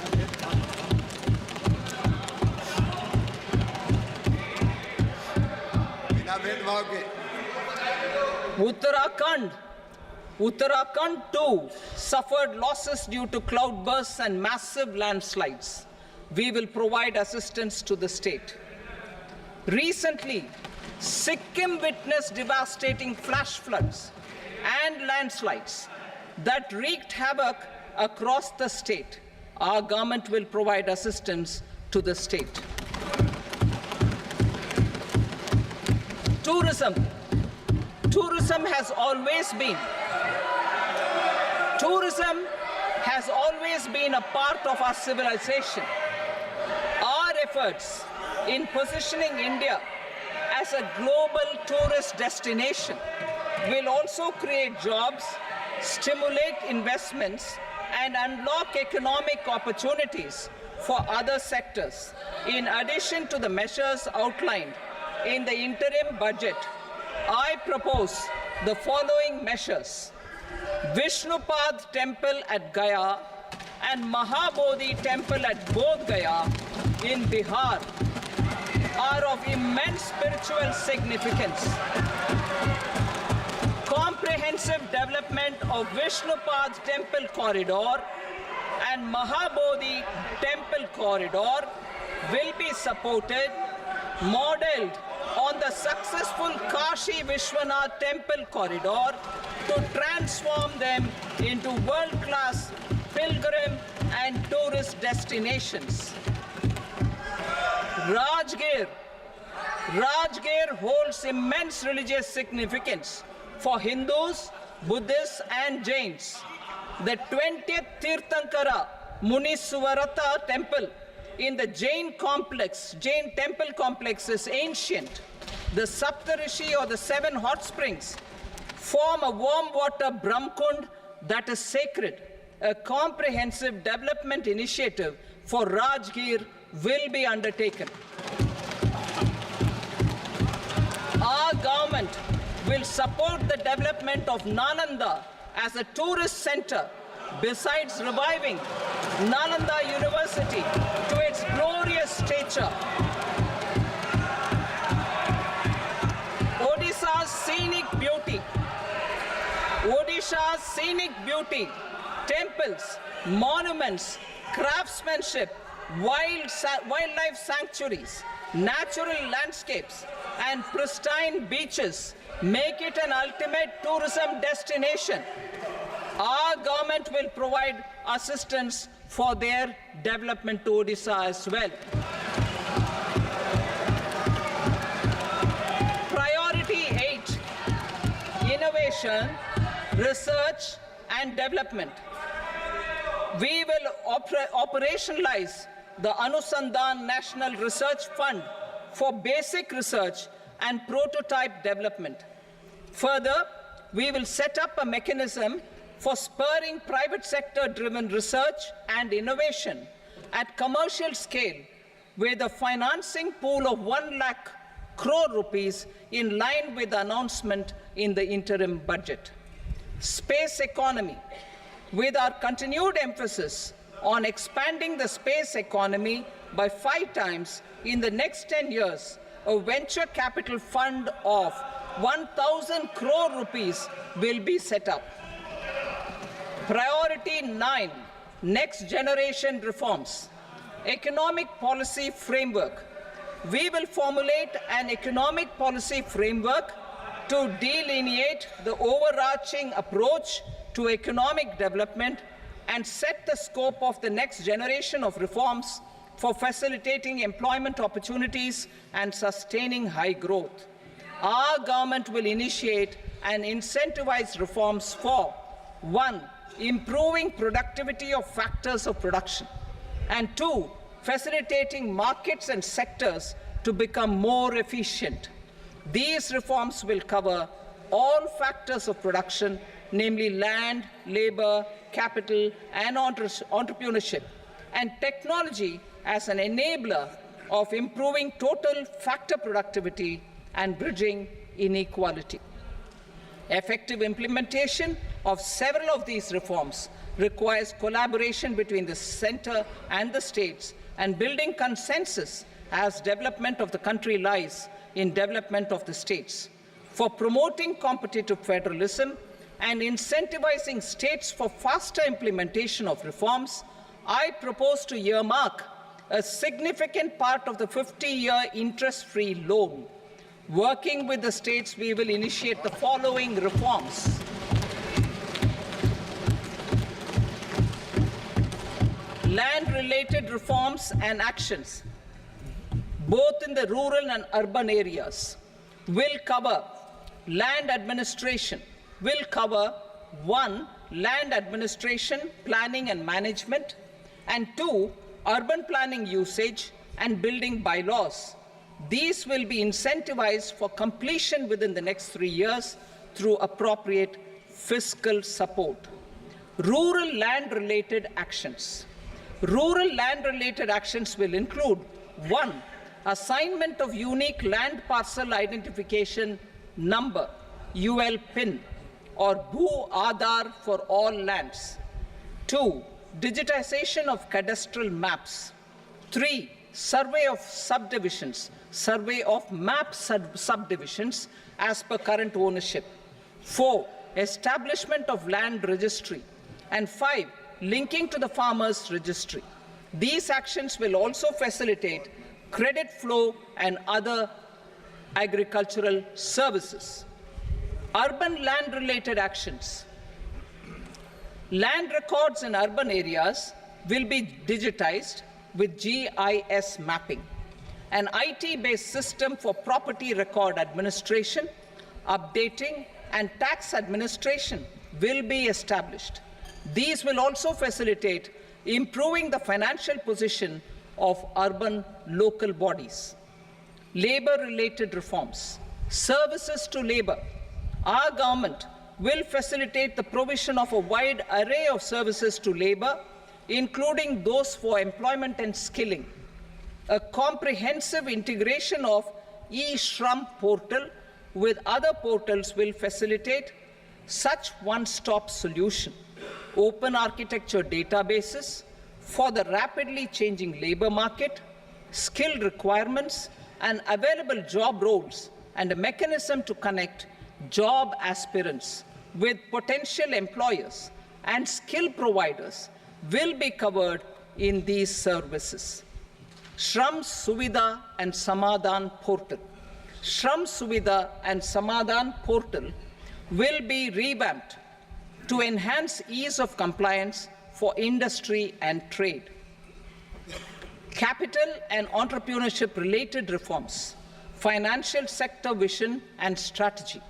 Uttarakhand too suffered losses due to cloudbursts and massive landslides. We will provide assistance to the state. Recently, Sikkim witnessed devastating flash floods and landslides that wreaked havoc across the state. Our government will provide assistance to the state. Tourism. Tourism has always been a part of our civilization. Our efforts in positioning India as a global tourist destination will also create jobs, stimulate investments, and unlock economic opportunities for other sectors. In addition to the measures outlined in the interim budget, I propose the following measures. Vishnupad Temple at Gaya and Mahabodhi Temple at Bodh Gaya in Bihar are of immense spiritual significance. Comprehensive development of Vishnupad Temple Corridor and Mahabodhi Temple Corridor will be supported, modeled on the successful Kashi Vishwanath Temple Corridor to transform them into world-class pilgrim and tourist destinations. Rajgir holds immense religious significance for Hindus, Buddhists, and Jains. The 20th Tirthankara Muniswarata temple in the Jain temple complex is ancient. The Saptarishi, or the 7 hot springs, form a warm water Brahmkund that is sacred. a comprehensive development initiative for Rajgir will be undertaken. Our government will support the development of Nalanda as a tourist center, besides reviving Nalanda University to its glorious stature. Odisha's scenic beauty, temples, monuments, craftsmanship, wildlife sanctuaries, natural landscapes, and pristine beaches make it an ultimate tourism destination. Our government will provide assistance for their development to Odisha as well. Priority 8, innovation, research and development. We will operationalize the Anusandhan National Research Fund for basic research and prototype development. Further, we will set up a mechanism for spurring private sector-driven research and innovation at commercial scale with a financing pool of 1 lakh crore rupees in line with the announcement in the interim budget. Space economy. With our continued emphasis on expanding the space economy by 5 times in the next 10 years, a venture capital fund of 1,000 crore rupees will be set up. Priority 9, next generation reforms. Economic policy framework. We will formulate an economic policy framework to delineate the overarching approach to economic development and set the scope of the next generation of reforms for facilitating employment opportunities and sustaining high growth. Our government will initiate and incentivize reforms for 1. Improving productivity of factors of production, and 2. Facilitating markets and sectors to become more efficient. These reforms will cover all factors of production, namely land, labor, capital, and entrepreneurship, and technology as an enabler of improving total factor productivity and bridging inequality. Effective implementation of several of these reforms requires collaboration between the center and the states and building consensus as development of the country lies in development of the states. For promoting competitive federalism and incentivizing states for faster implementation of reforms, I propose to earmark a significant part of the 50-year interest-free loan. Working with the states, we will initiate the following reforms. Land-related reforms and actions, both in the rural and urban areas, will cover land administration, will cover 1. Land administration, planning and management, and 2. Urban planning usage and building bylaws. These will be incentivized for completion within the next 3 years through appropriate fiscal support. Rural land-related actions. Rural land-related actions will include 1. Assignment of unique land parcel identification number, UL PIN, or Bhu Aadhaar for all lands. 2. Digitization of cadastral maps. 3. Survey of subdivisions, survey of map subdivisions as per current ownership. 4. Establishment of land registry. And 5. Linking to the farmers registry. These actions will also facilitate credit flow and other agricultural services. Urban land-related actions. Land records in urban areas will be digitized with GIS mapping. An IT-based system for property record administration, updating, and tax administration will be established. These will also facilitate improving the financial position of urban local bodies. Labor-related reforms. Services to labor. Our government will facilitate the provision of a wide array of services to labor, including those for employment and skilling. A comprehensive integration of e-Shram portal with other portals will facilitate such one-stop solution. Open architecture databases for the rapidly changing labor market, skill requirements, and available job roles, and a mechanism to connect job aspirants with potential employers and skill providers will be covered in these services. Shram Suvidha and Samadhan portal. Shram Suvidha and Samadhan portal will be revamped to enhance ease of compliance for industry and trade. Capital and entrepreneurship related reforms, financial sector vision and strategy.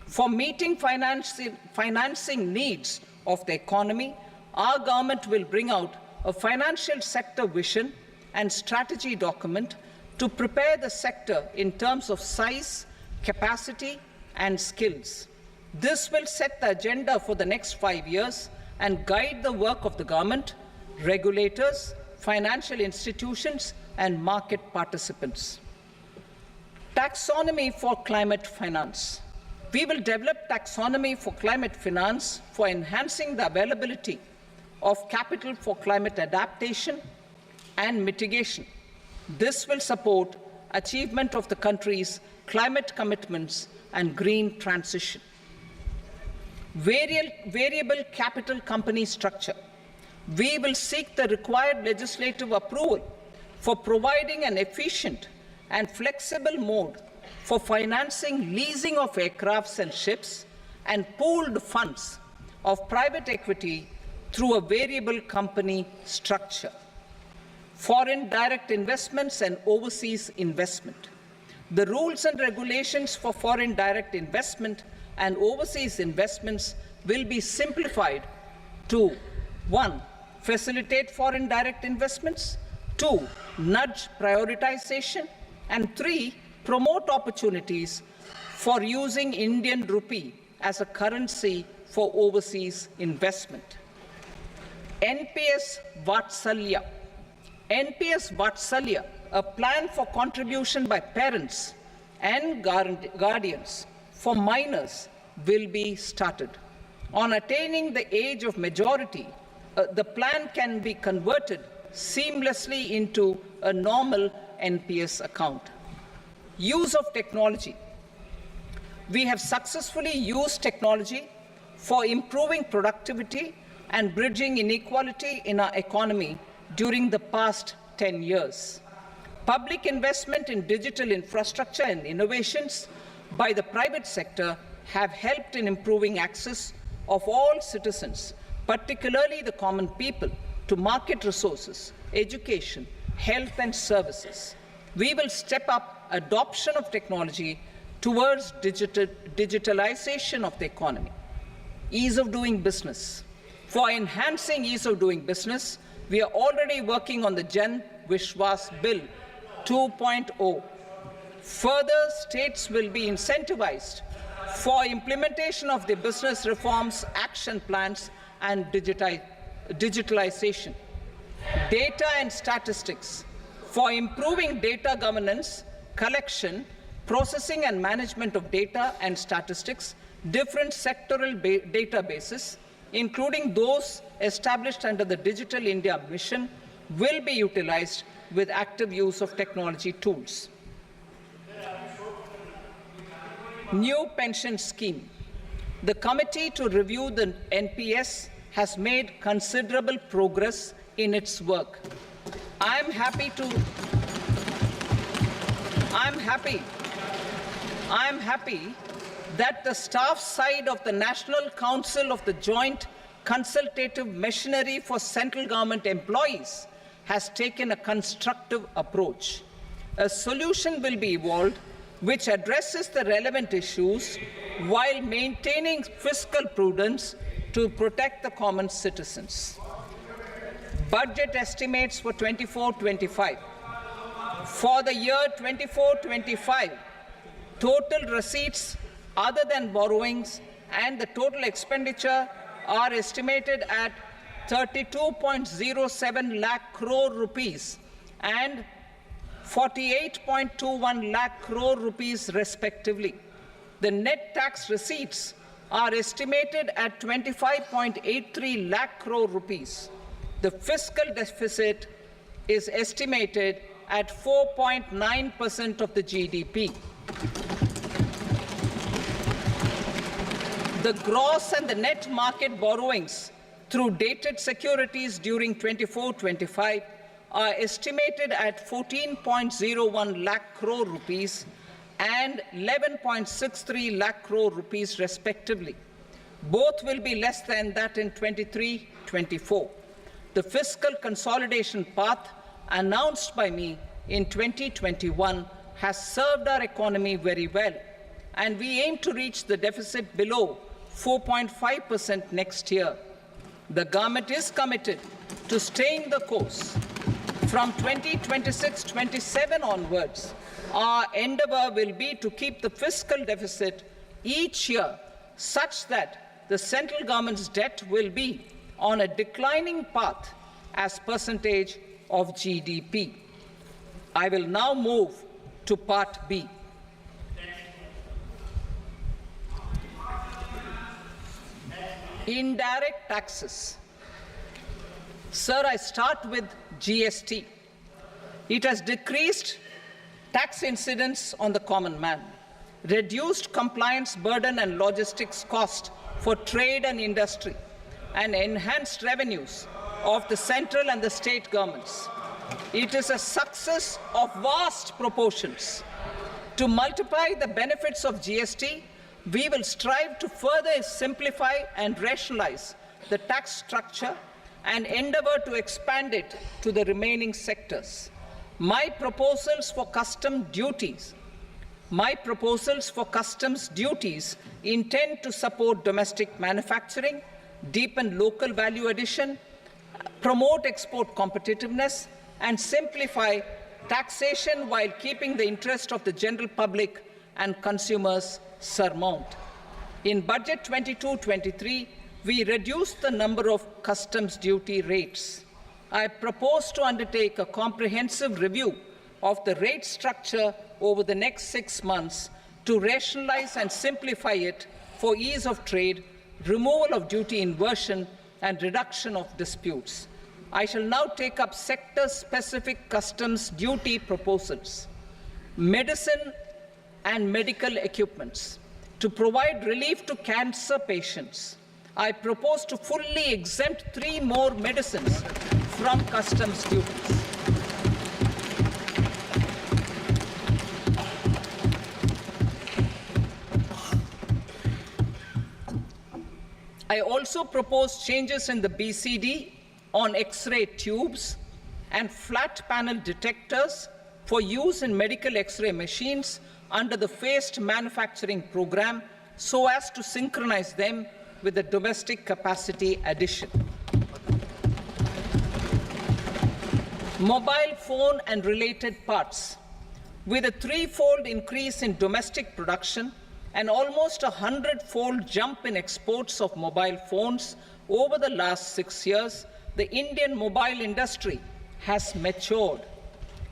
For meeting financing needs of the economy, our government will bring out a financial sector vision and strategy document to prepare the sector in terms of size, capacity, and skills. This will set the agenda for the next 5 years and guide the work of the government, regulators, financial institutions, and market participants. Taxonomy for climate finance. We will develop taxonomy for climate finance for enhancing the availability of capital for climate adaptation and mitigation. This will support achievement of the country's climate commitments and green transition. Variable capital company structure. We will seek the required legislative approval for providing an efficient and flexible mode for financing leasing of aircrafts and ships and pooled funds of private equity through a variable company structure. Foreign direct investments and overseas investment. The rules and regulations for foreign direct investment and overseas investments will be simplified to 1. Facilitate foreign direct investments, 2. Nudge prioritization, and 3. Promote opportunities for using Indian rupee as a currency for overseas investment. NPS Vatsalya. NPS Vatsalya, a plan for contribution by parents and guardians for minors, will be started. On attaining the age of majority, the plan can be converted seamlessly into a normal NPS account. Use of technology. We have successfully used technology for improving productivity and bridging inequality in our economy during the past 10 years. Public investment in digital infrastructure and innovations by the private sector have helped in improving access of all citizens, particularly the common people, to market resources, education, health and services. We will step up adoption of technology towards digitalization of the economy. Ease of doing business. For enhancing ease of doing business, we are already working on the Jan Vishwas Bill 2.0. Further, states will be incentivized for implementation of the business reforms, action plans, and digitalization. Data and statistics. For improving data governance, collection, processing and management of data and statistics, different sectoral databases, including those established under the Digital India Mission, will be utilized with active use of technology tools. New pension scheme. The committee to review the NPS has made considerable progress in its work. I am happy that the staff side of the National Council of the Joint Consultative Machinery for Central Government Employees has taken a constructive approach. A solution will be evolved which addresses the relevant issues while maintaining fiscal prudence to protect the common citizens. Budget estimates for 24-25. For the year 24-25, total receipts other than borrowings and the total expenditure are estimated at 32.07 lakh crore rupees and 48.21 lakh crore rupees respectively. The net tax receipts are estimated at 25.83 lakh crore rupees. The fiscal deficit is estimated at 4.9% of the GDP. The gross and the net market borrowings through dated securities during 24-25 are estimated at 14.01 lakh crore rupees and 11.63 lakh crore rupees respectively. Both will be less than that in 23-24. The fiscal consolidation path announced by me in 2021 has served our economy very well, and we aim to reach the deficit below 4.5% next year. The government is committed to staying the course. From 2026-27 onwards, our endeavour will be to keep the fiscal deficit each year such that the central government's debt will be on a declining path as percentage of GDP. I will now move to Part B. Indirect taxes. Sir, I start with GST. It has decreased tax incidence on the common man, reduced compliance burden and logistics cost for trade and industry, and enhanced revenues of the central and the state governments. It is a success of vast proportions. To multiply the benefits of GST, we will strive to further simplify and rationalize the tax structure and endeavour to expand it to the remaining sectors. My proposals for customs duties intend to support domestic manufacturing, deepen local value addition, promote export competitiveness, and simplify taxation while keeping the interest of the general public and consumers surmount. In Budget 22-23, we reduced the number of customs duty rates. I propose to undertake a comprehensive review of the rate structure over the next 6 months to rationalize and simplify it for ease of trade, removal of duty inversion, and reduction of disputes. I shall now take up sector-specific customs duty proposals. Medicine and medical equipments. To provide relief to cancer patients, I propose to fully exempt 3 more medicines from customs duties. I also propose changes in the BCD on X-ray tubes and flat panel detectors for use in medical X-ray machines under the phased manufacturing program so as to synchronize them with the domestic capacity addition. Mobile phone and related parts. With a 3-fold increase in domestic production and almost a 100-fold jump in exports of mobile phones over the last 6 years, the Indian mobile industry has matured.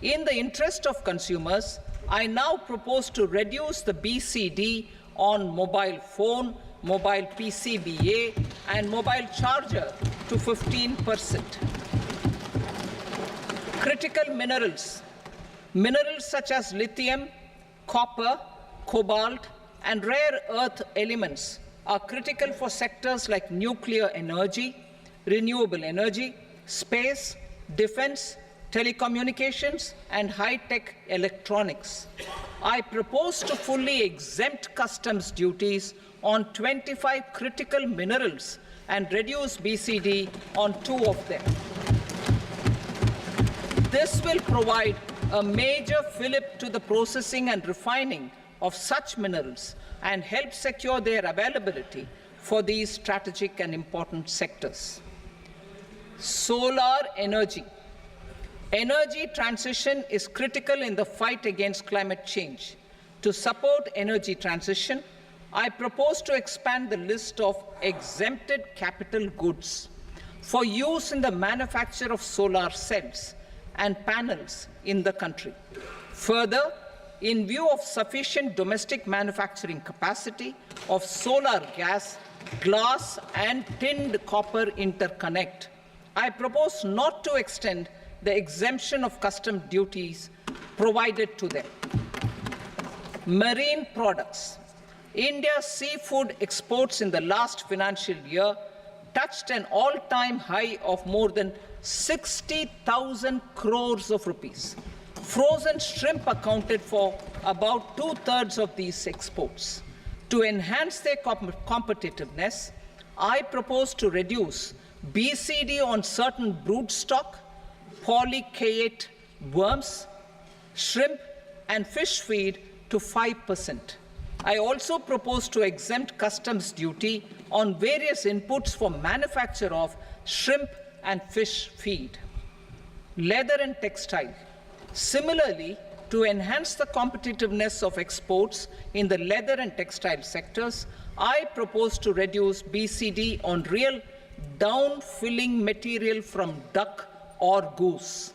In the interest of consumers, I now propose to reduce the BCD on mobile phone, mobile PCBA, and mobile charger to 15%. Critical minerals. Minerals such as lithium, copper, cobalt, and rare earth elements are critical for sectors like nuclear energy, renewable energy, space, defense, telecommunications, and high-tech electronics. I propose to fully exempt customs duties on 25 critical minerals and reduce BCD on 2 of them. This will provide a major fillip to the processing and refining of such minerals and help secure their availability for these strategic and important sectors. Solar energy. Energy transition is critical in the fight against climate change. To support energy transition, I propose to expand the list of exempted capital goods for use in the manufacture of solar cells and panels in the country. Further, in view of sufficient domestic manufacturing capacity of solar gas, glass and tinned copper interconnect, I propose not to extend the exemption of custom duties provided to them. Marine products. India's seafood exports in the last financial year touched an all-time high of more than 60,000 crores of rupees. Frozen shrimp accounted for about 2/3 of these exports. To enhance their competitiveness, I propose to reduce BCD on certain broodstock, polychaete worms, shrimp and fish feed to 5%. I also propose to exempt customs duty on various inputs for manufacture of shrimp and fish feed. Leather and textile. Similarly, to enhance the competitiveness of exports in the leather and textile sectors, I propose to reduce BCD on real down-filling material from duck or goose.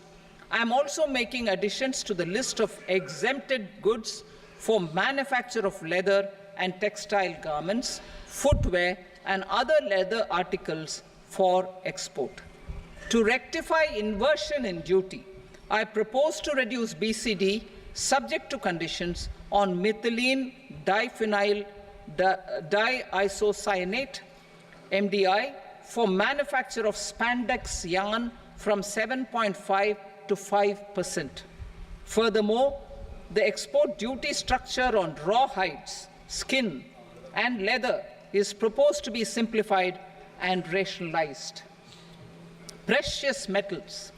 I am also making additions to the list of exempted goods for manufacture of leather and textile garments, footwear, and other leather articles for export. To rectify inversion in duty, I propose to reduce BCD subject to conditions on methylene diphenyl diisocyanate (MDI) for manufacture of spandex yarn from 7.5 to 5%. Furthermore, the export duty structure on raw hides, skin, and leather is proposed to be simplified and rationalized. Precious metals.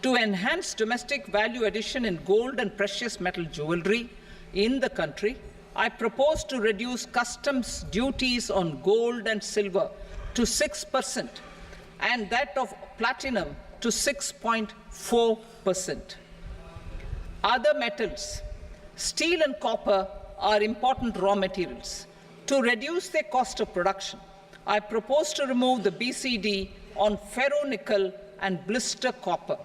To enhance domestic value addition in gold and precious metal jewelry in the country, I propose to reduce customs duties on gold and silver to 6% and that of platinum to 6.4%. Other metals. Steel and copper are important raw materials. To reduce their cost of production, I propose to remove the BCD on ferronickel and blister copper.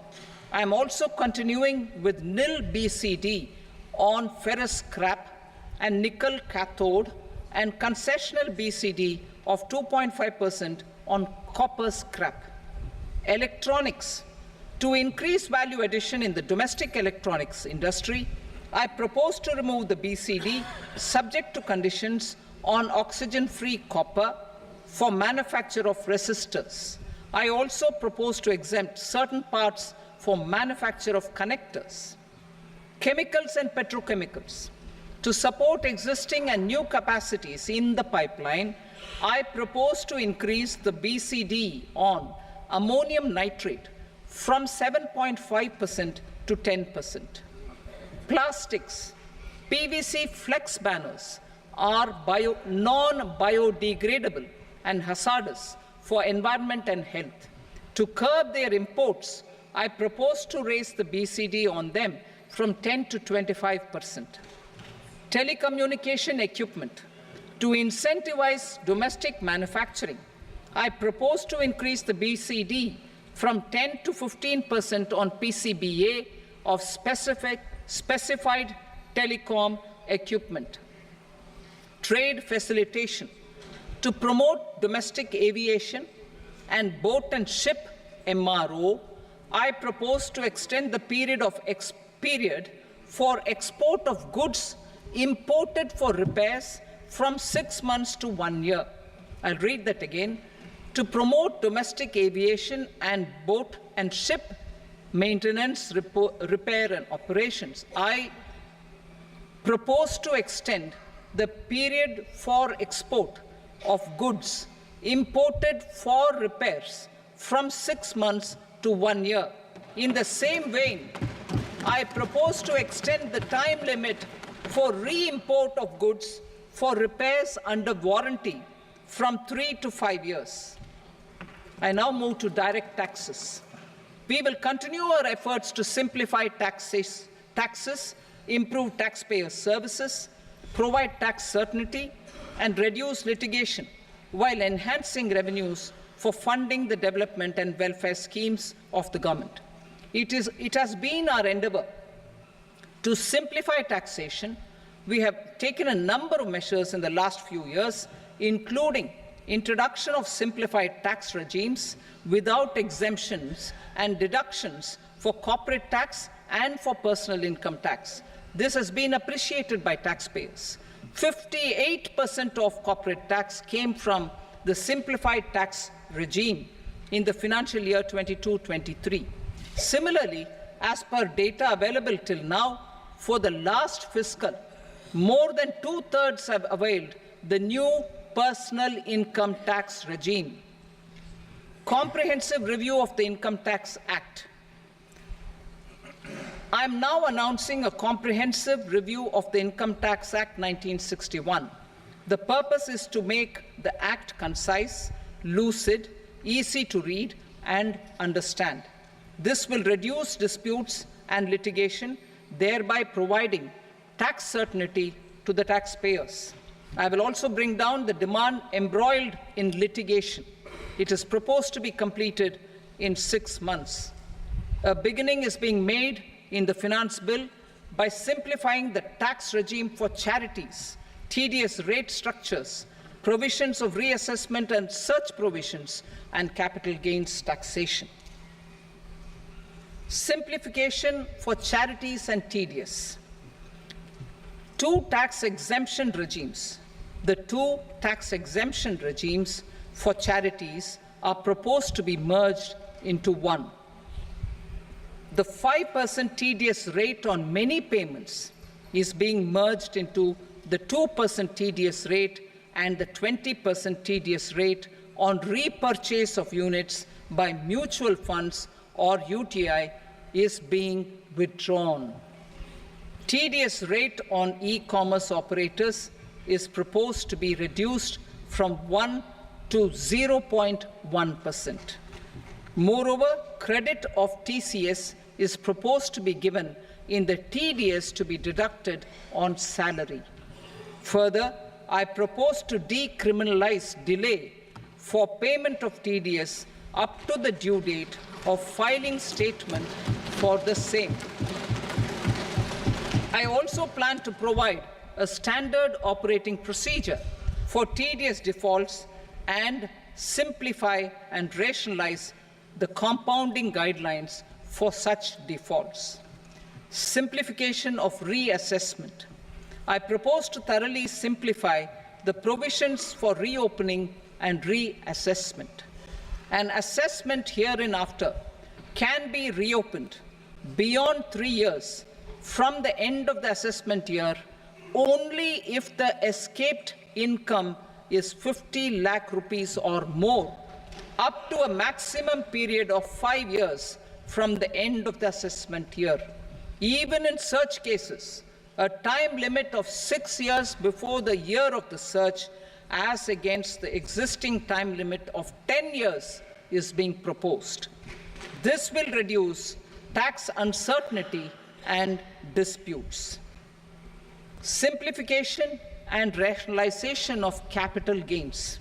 I am also continuing with nil BCD on ferrous scrap and nickel cathode and concessional BCD of 2.5% on copper scrap. Electronics. To increase value addition in the domestic electronics industry, I propose to remove the BCD subject to conditions on oxygen-free copper for manufacture of resistors. I also propose to exempt certain parts for manufacture of connectors. Chemicals and petrochemicals. To support existing and new capacities in the pipeline, I propose to increase the BCD on ammonium nitrate from 7.5% to 10%. Plastics. PVC flex banners are non-biodegradable and hazardous for environment and health. To curb their imports, I propose to raise the BCD on them from 10 to 25%. Telecommunication equipment. To incentivize domestic manufacturing, I propose to increase the BCD from 10 to 15% on PCBA of specified telecom equipment. Trade facilitation. To promote domestic aviation and boat and ship MRO, I propose to extend the period for export of goods imported for repairs from 6 months to 1 year. I'll read that again. To promote domestic aviation and boat and ship maintenance, repair and operations, I propose to extend the period for export of goods imported for repairs from 6 months to 1 year. In the same vein, I propose to extend the time limit for re-import of goods for repairs under warranty from 3 to 5 years. I now move to direct taxes. We will continue our efforts to simplify taxes, improve taxpayer services, provide tax certainty, and reduce litigation while enhancing revenues for funding the development and welfare schemes of the government. It has been our endeavour to simplify taxation. We have taken a number of measures in the last few years, including introduction of simplified tax regimes without exemptions and deductions for corporate tax and for personal income tax. This has been appreciated by taxpayers. 58% of corporate tax came from the simplified tax regime in the financial year 22-23. Similarly, as per data available till now, for the last fiscal, more than 2/3 have availed the new personal income tax regime. Comprehensive review of the Income Tax Act. I am now announcing a comprehensive review of the Income Tax Act 1961. The purpose is to make the Act concise, lucid, easy to read and understand. This will reduce disputes and litigation, thereby providing tax certainty to the taxpayers. I will also bring down the demand embroiled in litigation. It is proposed to be completed in 6 months. A beginning is being made in the Finance Bill by simplifying the tax regime for charities, tedious rate structures, provisions of reassessment and such provisions, and capital gains taxation. Simplification for charities and tedious. Two tax exemption regimes. The two tax exemption regimes for charities are proposed to be merged into one. The 5% tedious rate on many payments is being merged into the 2% tedious rate, and the 20% tedious rate on repurchase of units by mutual funds or UTI is being withdrawn. Tedious rate on e-commerce operators is proposed to be reduced from 1 to 0.1%. Moreover, credit of TCS is proposed to be given in the TDS to be deducted on salary. Further, I propose to decriminalize delay for payment of TDS up to the due date of filing statement for the same. I also plan to provide a standard operating procedure for TDS defaults and simplify and rationalize the compounding guidelines for such defaults. Simplification of reassessment. I propose to thoroughly simplify the provisions for reopening and reassessment. An assessment hereinafter can be reopened beyond 3 years from the end of the assessment year only if the escaped income is 50 lakh rupees or more, up to a maximum period of 5 years from the end of the assessment year. Even in such cases, a time limit of 6 years before the year of the search, as against the existing time limit of 10 years, is being proposed. This will reduce tax uncertainty and disputes. Simplification and rationalization of capital gains.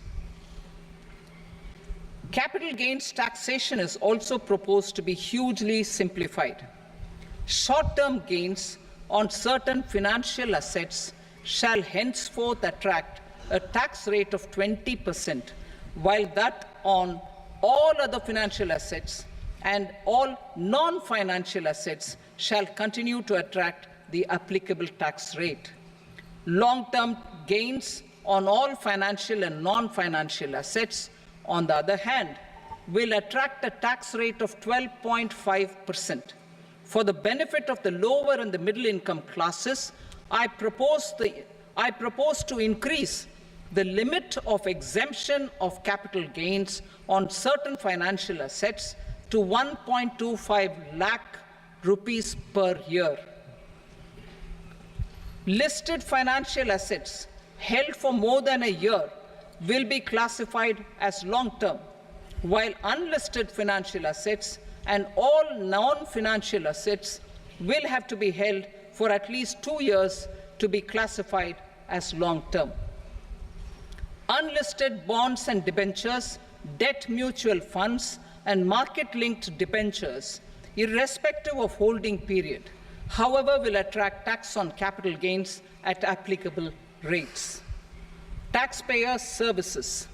Capital gains taxation is also proposed to be hugely simplified. Short-term gains on certain financial assets shall henceforth attract a tax rate of 20%, while that on all other financial assets and all non-financial assets shall continue to attract the applicable tax rate. Long-term gains on all financial and non-financial assets, on the other hand, will attract a tax rate of 12.5%. For the benefit of the lower and the middle income classes, I propose to increase the limit of exemption of capital gains on certain financial assets to 1.25 lakh rupees per year. Listed financial assets held for more than a year will be classified as long-term, while unlisted financial assets and all non-financial assets will have to be held for at least 2 years to be classified as long-term. unlisted bonds and debentures, debt mutual funds, and market-linked debentures, irrespective of holding period, however, will attract tax on capital gains at applicable rates. Taxpayer services.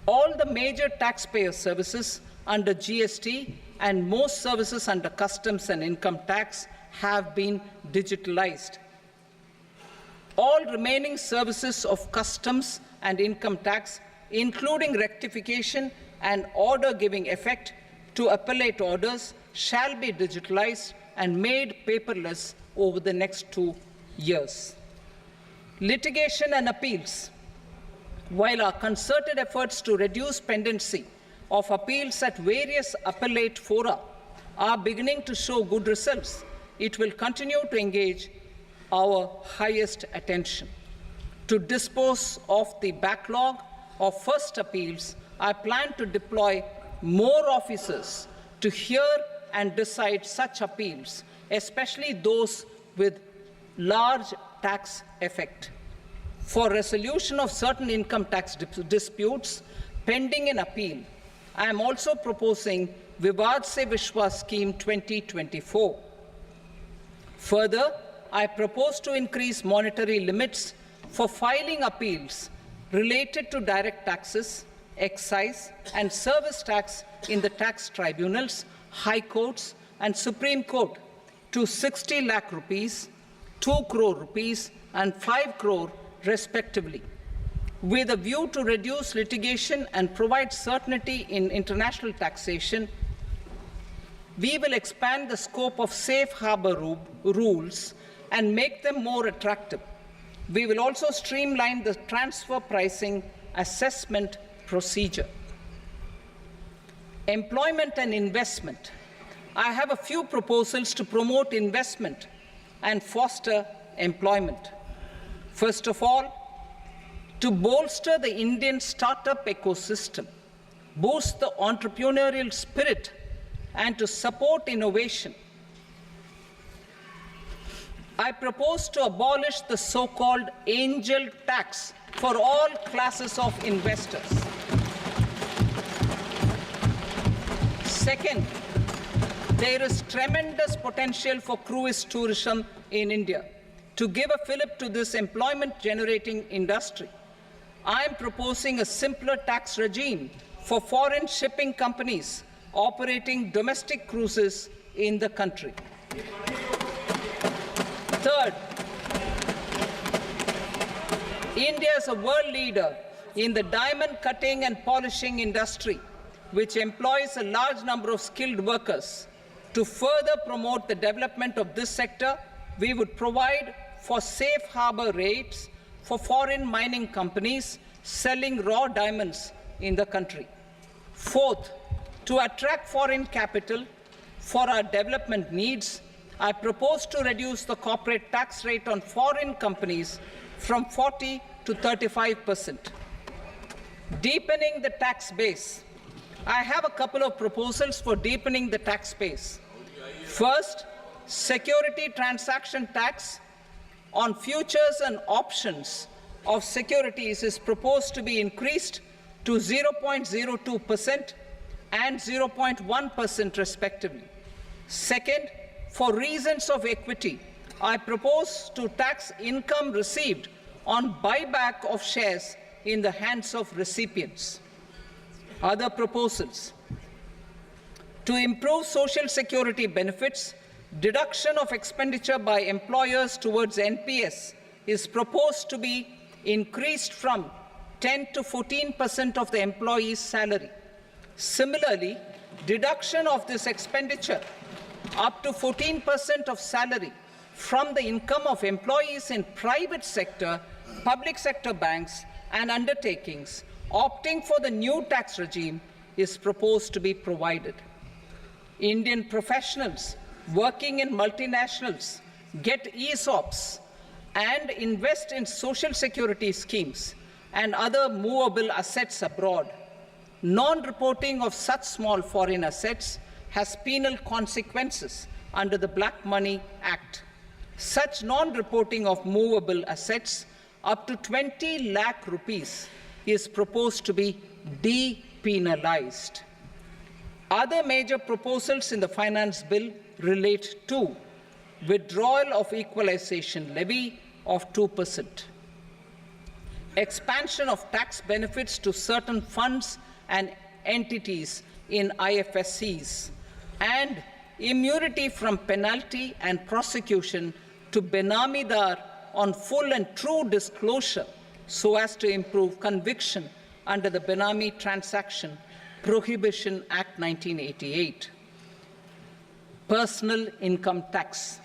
All the major taxpayer services under GST and most services under customs and income tax have been digitalized. All remaining services of customs and income tax, including rectification and order giving effect to appellate orders, shall be digitalized and made paperless over the next 2 years. Litigation and appeals. While our concerted efforts to reduce pendency of appeals at various appellate fora are beginning to show good results, it will continue to engage our highest attention. To dispose of the backlog of first appeals, I plan to deploy more officers to hear and decide such appeals, especially those with large tax effect. For resolution of certain income tax disputes pending in appeal, I am also proposing Vivad Se Vishwas Scheme 2024. Further, I propose to increase monetary limits for filing appeals related to direct taxes, excise, and service tax in the tax tribunals, high courts, and Supreme Court to 60 lakh rupees, 2 crore rupees, and 5 crore respectively, with a view to reduce litigation and provide certainty in international taxation. We will expand the scope of safe harbor rules and make them more attractive. We will also streamline the transfer pricing assessment procedure. Employment and investment. I have a few proposals to promote investment and foster employment. First of all, to bolster the Indian startup ecosystem, boost the entrepreneurial spirit, and to support innovation, I propose to abolish the so-called angel tax for all classes of investors. Second, there is tremendous potential for cruise tourism in India. To give a fillip to this employment-generating industry, I am proposing a simpler tax regime for foreign shipping companies operating domestic cruises in the country. Third, India is a world leader in the diamond cutting and polishing industry, which employs a large number of skilled workers. To further promote the development of this sector, we would provide for safe harbor rates for foreign mining companies selling raw diamonds in the country. Fourth, to attract foreign capital for our development needs, I propose to reduce the corporate tax rate on foreign companies from 40% to 35%. Deepening the tax base. I have a couple of proposals for deepening the tax base. First, security transaction tax on futures and options of securities is proposed to be increased to 0.02% and 0.1% respectively. Second, for reasons of equity, I propose to tax income received on buyback of shares in the hands of recipients. Other proposals. To improve social security benefits, deduction of expenditure by employers towards NPS is proposed to be increased from 10 to 14% of the employee's salary. Similarly, deduction of this expenditure up to 14% of salary from the income of employees in private sector, public sector banks, and undertakings opting for the new tax regime is proposed to be provided. Indian professionals working in multinationals get ESOPs and invest in social security schemes and other movable assets abroad. Non-reporting of such small foreign assets has penal consequences under the Black Money Act. Such non-reporting of movable assets up to 20 lakh rupees is proposed to be depenalized. Other major proposals in the finance bill relate to withdrawal of equalization levy of 2%, expansion of tax benefits to certain funds and entities in IFSCs, and immunity from penalty and prosecution to Benamidar on full and true disclosure so as to improve conviction under the Benami Transaction Prohibition Act 1988. Personal income tax.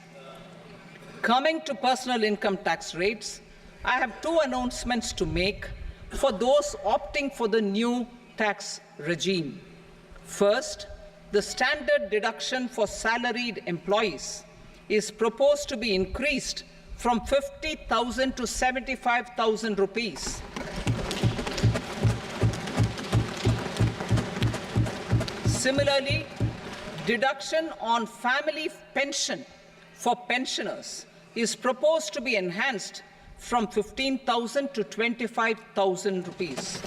Coming to personal income tax rates, I have two announcements to make for those opting for the new tax regime. First, the standard deduction for salaried employees is proposed to be increased from 50,000 to 75,000 rupees. Similarly, deduction on family pension for pensioners is proposed to be enhanced from 15,000 to 25,000 rupees.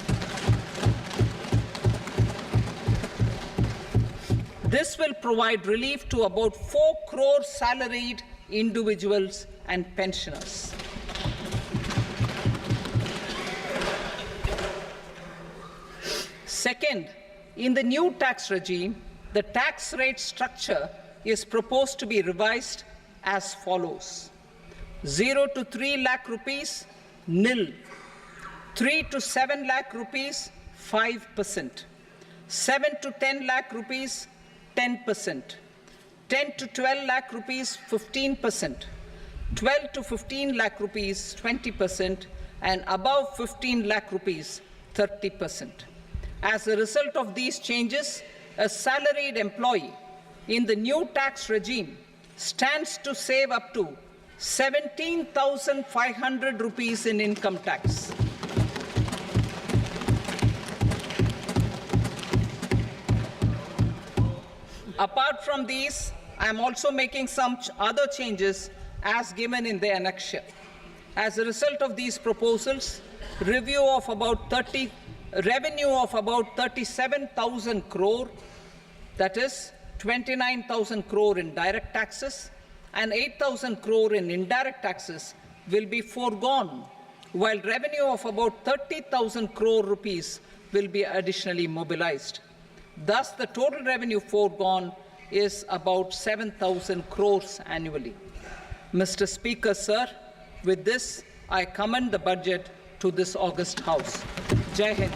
This will provide relief to about 4 crore salaried individuals and pensioners. Second, in the new tax regime, the tax rate structure is proposed to be revised as follows: 0 to 3 lakh rupees, nil; 3 to 7 lakh rupees, 5%; 7 to 10 lakh rupees, 10%; 10 to 12 lakh rupees, 15%; 12 to 15 lakh rupees, 20%; and above 15 lakh rupees, 30%. As a result of these changes, a salaried employee in the new tax regime stands to save up to 17,500 rupees in income tax. Apart from these, I am also making some other changes as given in the annexure. As a result of these proposals, revenue of about 37,000 crore, that is 29,000 crore in direct taxes and 8,000 crore in indirect taxes, will be foregone, while revenue of about 30,000 crore rupees will be additionally mobilized. Thus, the total revenue foregone is about 7,000 crores annually. Mr. Speaker, sir, with this, I commend the budget to this august House. Jai Hind.